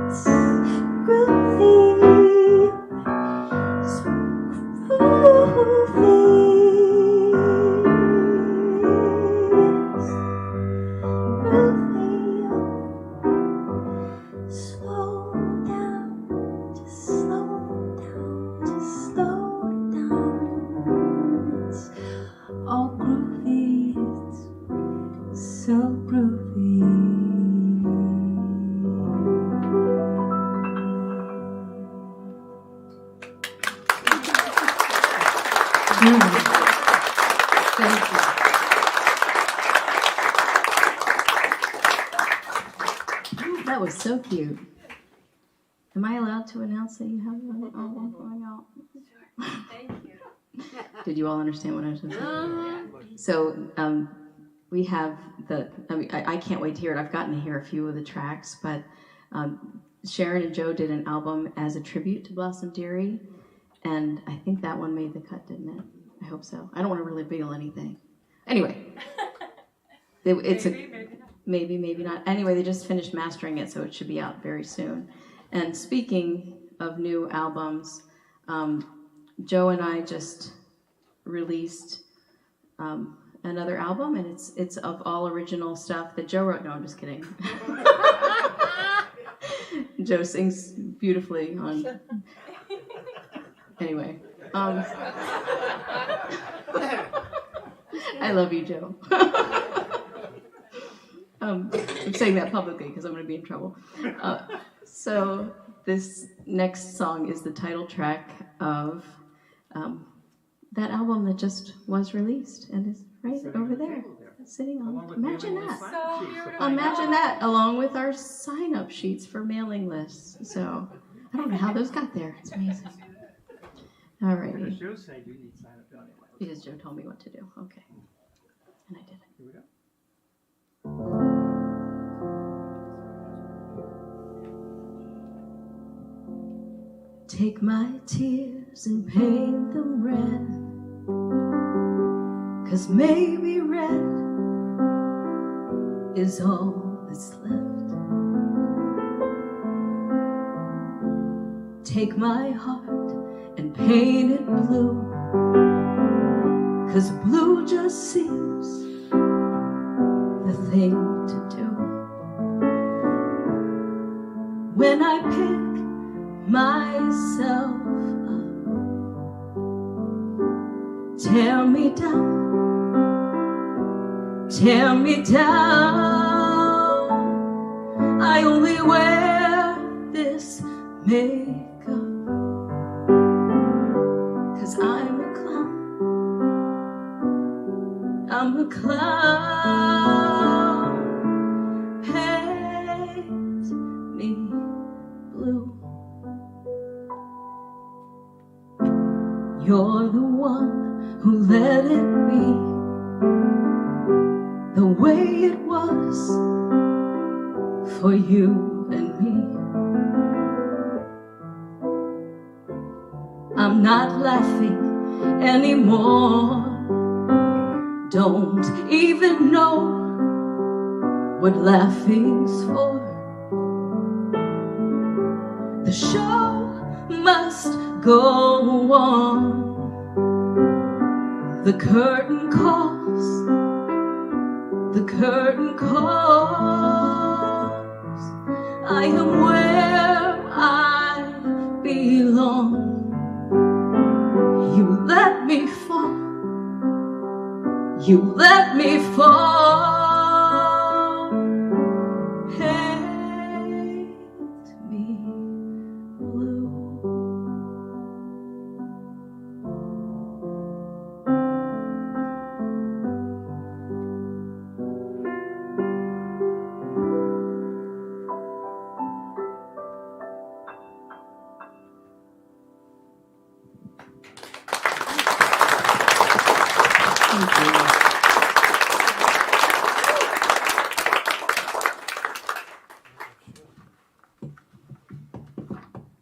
It's groovy. So cute. Am I allowed to announce that you have an album going out? Thank you. Did you all understand what I was saying? So we have I can't wait to hear it. I've gotten to hear a few of the tracks, but Sharon and Joe did an album as a tribute to Blossom Dearie, and I think that one made the cut, didn't it? I hope so. I don't want to reveal anything. Anyway, it's maybe not. Anyway, they just finished mastering it, so it should be out very soon. And speaking of new albums, Joe and I just released another album, and it's of all original stuff that Joe wrote. No, I'm just kidding. Joe sings beautifully on. Anyway, I love you, Joe. I'm saying that publicly because I'm going to be in trouble. So this next song is the title track of that album that just was released and is right over there, sitting on. Imagine that. So beautiful. Imagine that, along with our sign-up sheets for mailing lists. So I don't know how those got there. It's amazing. All right. Because Joe said you need sign up, don't you? Because Joe told me what to do. Okay. And I did it. Here we go. Take my tears and paint them red, 'cause maybe red is all that's left. Take my heart and paint it blue, 'cause blue just seems the thing to do. When I pick myself up, tear me down, tear me down. I only wear this makeup 'cause I'm a clown, I'm a clown. Paint me blue. You're the one who let it be the way it was for you and me. I'm not laughing anymore. Don't even know what laughing's for. The show must go on. The curtain calls, the curtain calls. I am where I belong. You let me fall, you let me fall. Paint me blue.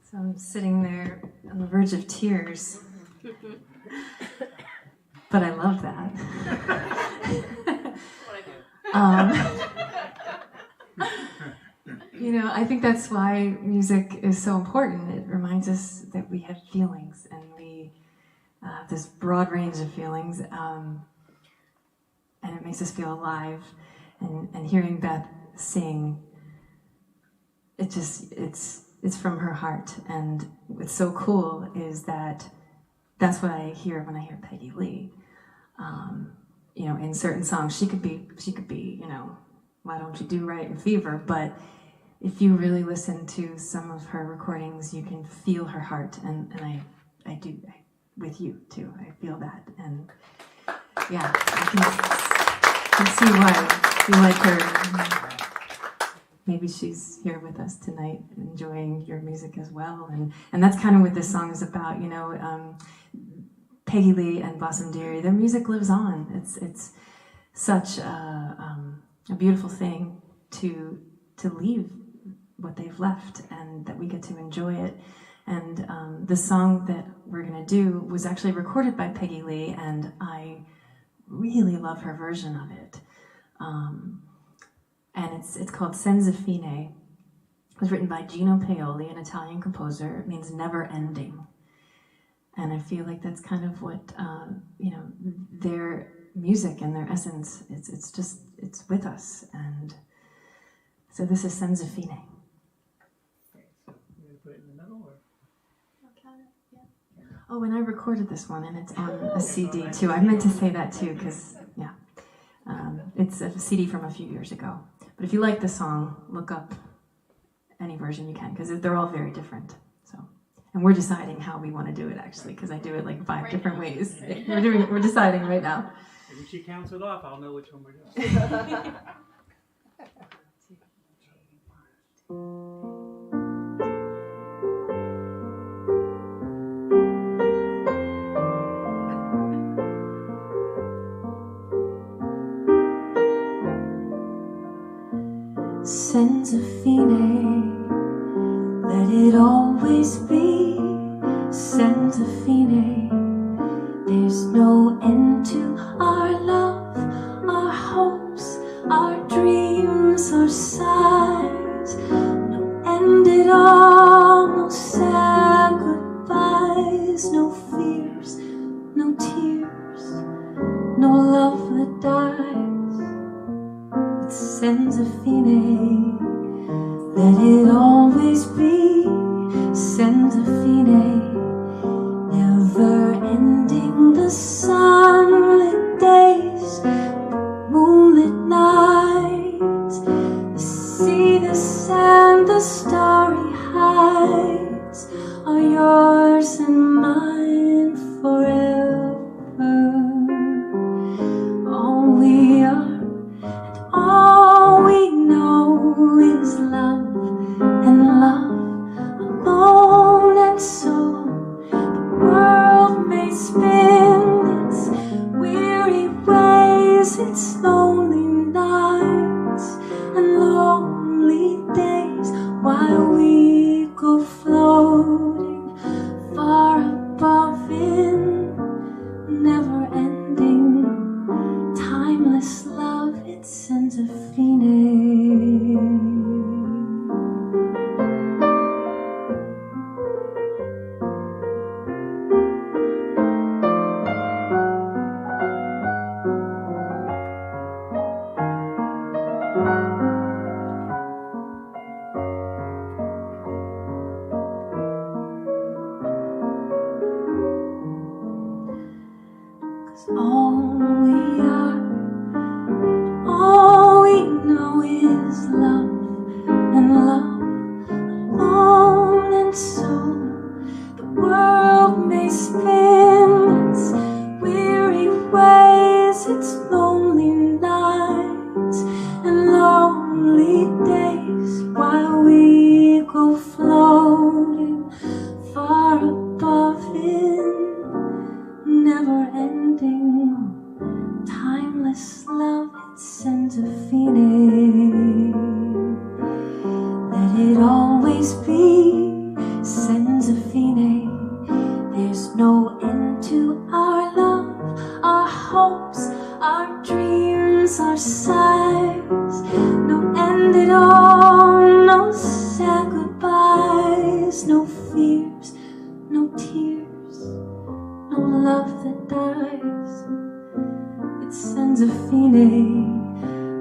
So I'm sitting there on the verge of tears. But I love that. I think that's why music is so important. It reminds us that we have feelings, and we have this broad range of feelings, and it makes us feel alive. And hearing Beth sing, it's from her heart. And what's so cool is that that's what I hear when I hear Peggy Lee. In certain songs, she could be, Why Don't You Do Right in Fever, but if you really listen to some of her recordings, you can feel her heart, and I do with you too. I feel that, and yeah, I can see why you like her. maybe she's here with us tonight enjoying your music as well. And that's kind of what this song is about, you know. Peggy Lee and Blossom Dearie, their music lives on. It's such a beautiful thing to leave what they've left and that we get to enjoy it. And the song that we're going to do was actually recorded by Peggy Lee, and I really love her version of it. And it's called Senza Fine. It was written by Gino Paoli, an Italian composer. It means never ending. And I feel like that's kind of what, you know, their music and their essence, it's with us. And so this is Senza Fine. Okay, so you're going to put it in the middle, or? Oh, and I recorded this one, and it's on a CD too. I meant to say that too, because, yeah. It's a CD from a few years ago. But if you like the song, look up any version you can, because they're all very different. So, and we're deciding how we want to do it, actually, because I do it like 5 different ways. We're deciding right now. And if she counts it off, I'll know which one we're doing. Senza fine, let it always be. Senza fine, there's no end to our love, our hopes, our dreams, our sighs. No end at all, no sad goodbyes, no fears, no tears, no love that dies. Senza fine, let it always be. Senza fine, never ending. The sunlit days, the moonlit nights, the sea, the sand, the starry heights are yours and mine forever. All we are, all we know is love, and love alone. And so the world may spin its weary ways, its lonely nights and lonely days, while we go floating far above in never-ending, timeless love. It's Senza fine. All we are, all we know is love, and love alone. And so the world may spin its weary ways, its lonely nights and lonely days, while we go floating far above in never-ending, timeless love. It's Senza fine, let it always be. Senza fine, there's no end to our love, our hopes, our dreams, our sighs. No end at all, no sad goodbyes, no fears, no tears, no love that dies. It's Senza fine,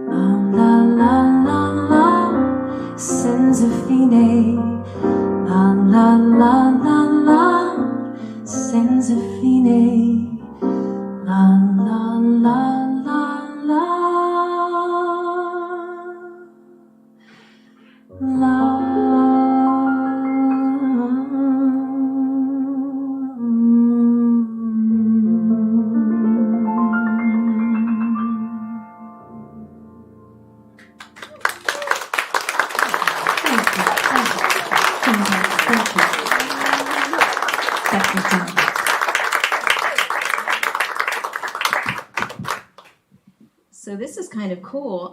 la la la la, Senza fine, la la la la la, Senza fine, la la la la la. So this is kind of cool.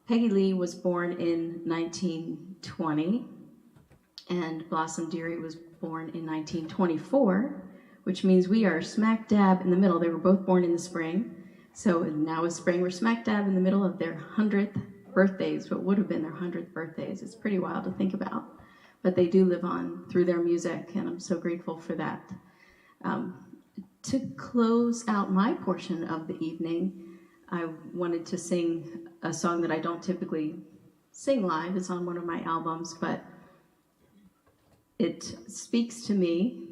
Peggy Lee was born in 1920, and Blossom Dearie was born in 1924, which means we are smack dab in the middle. They were both born in the spring. So now is spring. We're smack dab in the middle of their 100th birthdays, what would have been their 100th birthdays. It's pretty wild to think about. But they do live on through their music, and I'm so grateful for that. To close out my portion of the evening, I wanted to sing a song that I don't typically sing live. It's on one of my albums, but it speaks to me,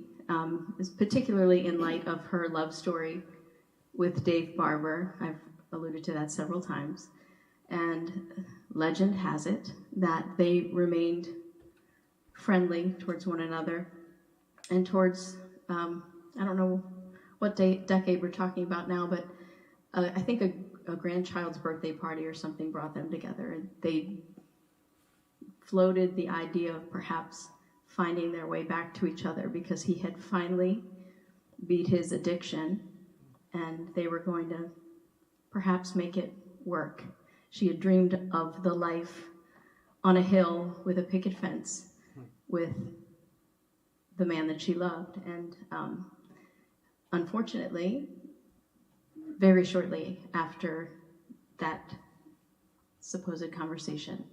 particularly in light of her love story with Dave Barber. I've alluded to that several times. And legend has it that they remained friendly towards one another and towards, I don't know what decade we're talking about now, but I think a grandchild's birthday party or something brought them together. And they floated the idea of perhaps finding their way back to each other because he had finally beat his addiction and they were going to perhaps make it work. She had dreamed of the life on a hill with a picket fence with the man that she loved. And unfortunately, very shortly after that supposed conversation,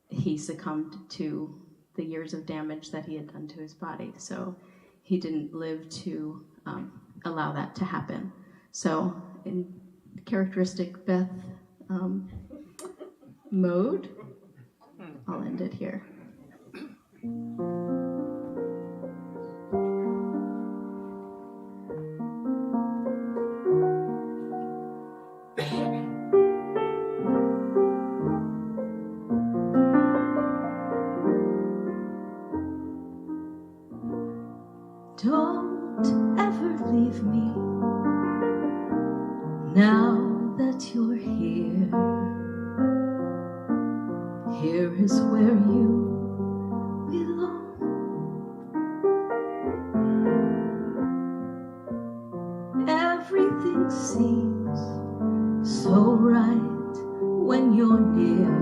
he succumbed to the years of damage that he had done to his body. So he didn't live to allow that to happen. So in characteristic Beth mode, I'll end it here. Don't ever leave me now that you're here. Here is where you belong. Everything seems so right when you're near.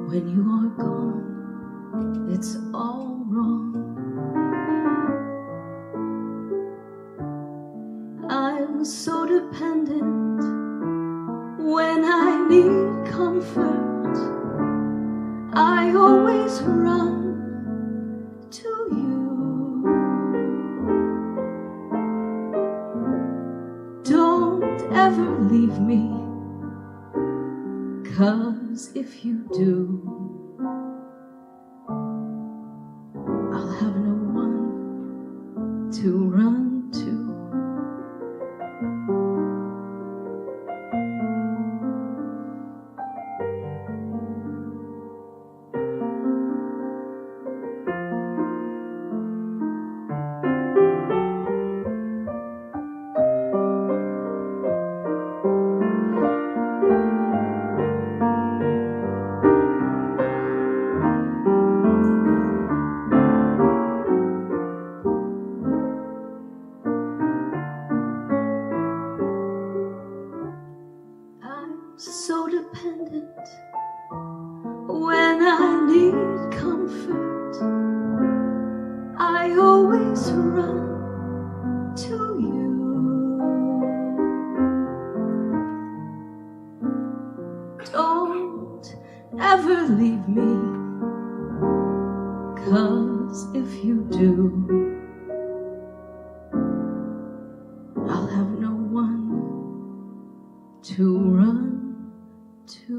When you are gone, it's all wrong. I'm so dependent when I need comfort. I always run to you. Don't ever leave me, 'cause if you do, I'll have no one to run to. So dependent when I need comfort. I always run to you. Don't ever leave me, 'cause if you do, I'll have no one to run to.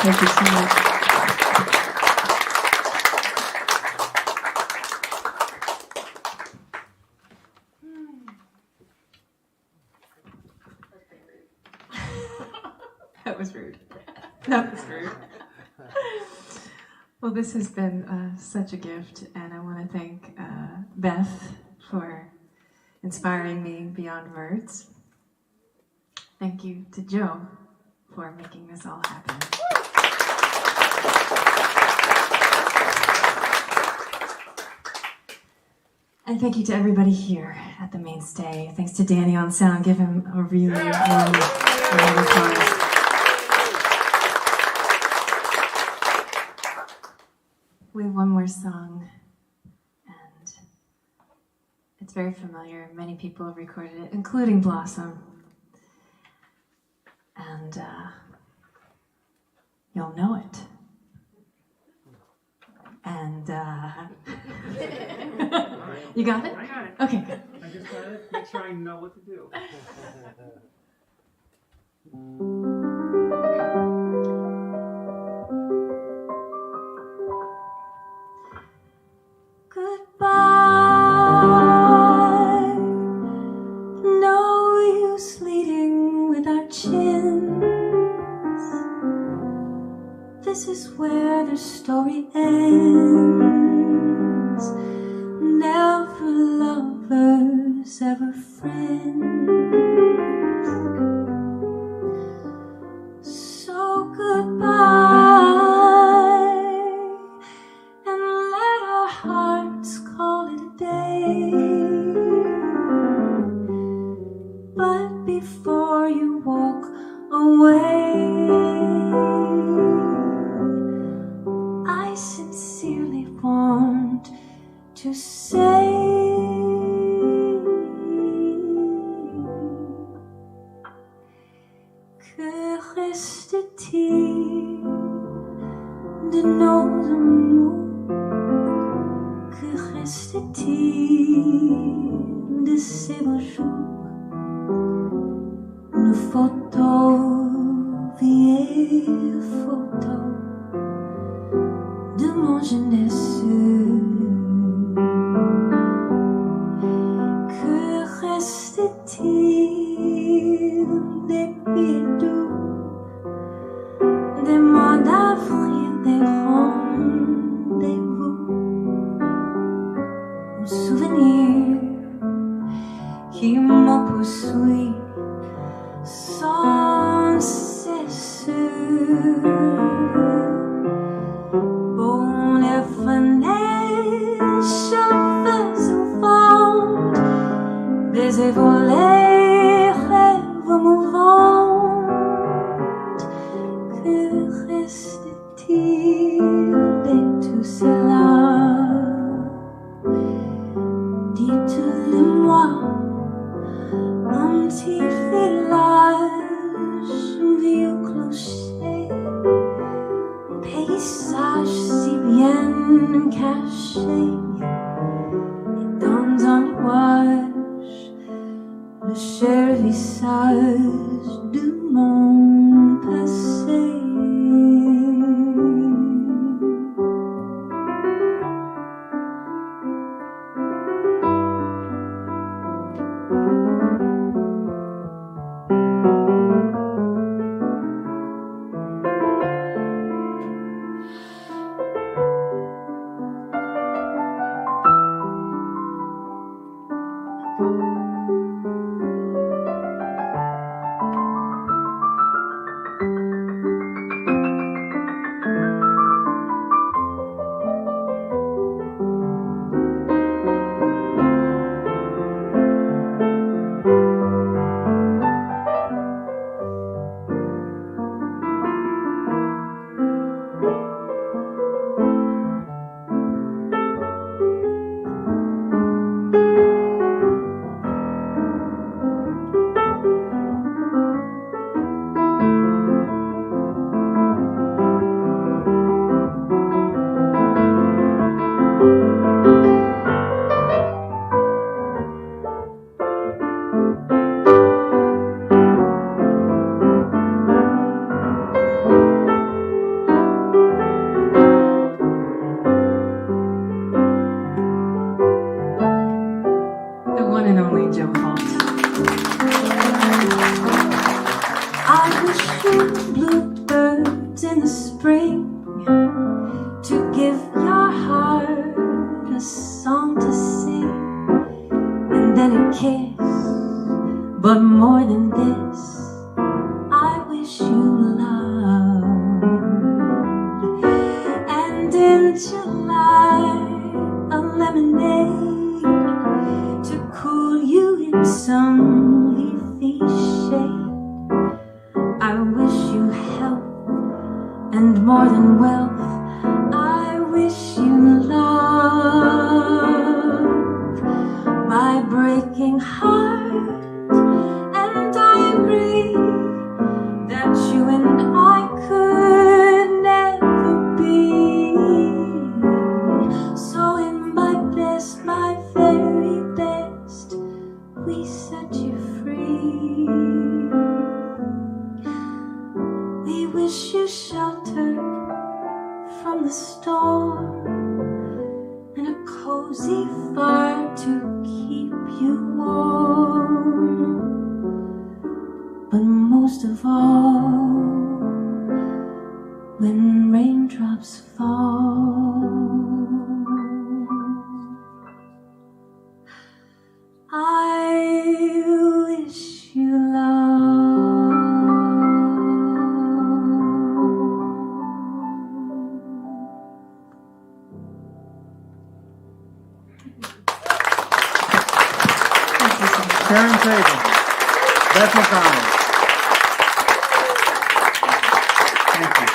Thank you so much. That was rude. That was rude. Well, this has been such a gift, and I want to thank Beth for inspiring me beyond words. Thank you to Joe for making this all happen. And thank you to everybody here at the Mainstay. Thanks to Danny on sound. Give him a really warm round of applause. We have one more song, and it's very familiar. Many people have recorded it, including Blossom. And you'll know it. And you got it? I got it. Okay, good. I just gotta make sure I know what to do. Goodbye. No use leading with our chins. This is where the story ends. Never lovers, ever friends. So goodbye, and let our hearts call it a day. But before you walk away, I sincerely want to say, que reste-t-il de nos amours? Que reste-t-il de ces beaux jours? Nos photos, vieilles photos de mon jeunesse. Que reste-t-il des pieds doux, des mois d'avril, des rendez-vous, aux souvenirs qui m'ont poursuivi sans cesse? Bon, les fenêtres, cheveux au vent, baisers volés, rêves mouvants. Que reste-t-il de tout cela? Dites-le-moi, un petit village, un vieux clocher, un paysage si bien caché, et dans un nuage, le cher visage de mon passé. and more than wealth. I wish you love, my breaking heart, and I agree that you and I could never be. So in my best, my very best, we set you free. We wish you shelter from the storm and a cozy fire to keep you warm. But most of all, when raindrops fall, I wish you love. Sharon Sable, Beth McDonald. Thank you.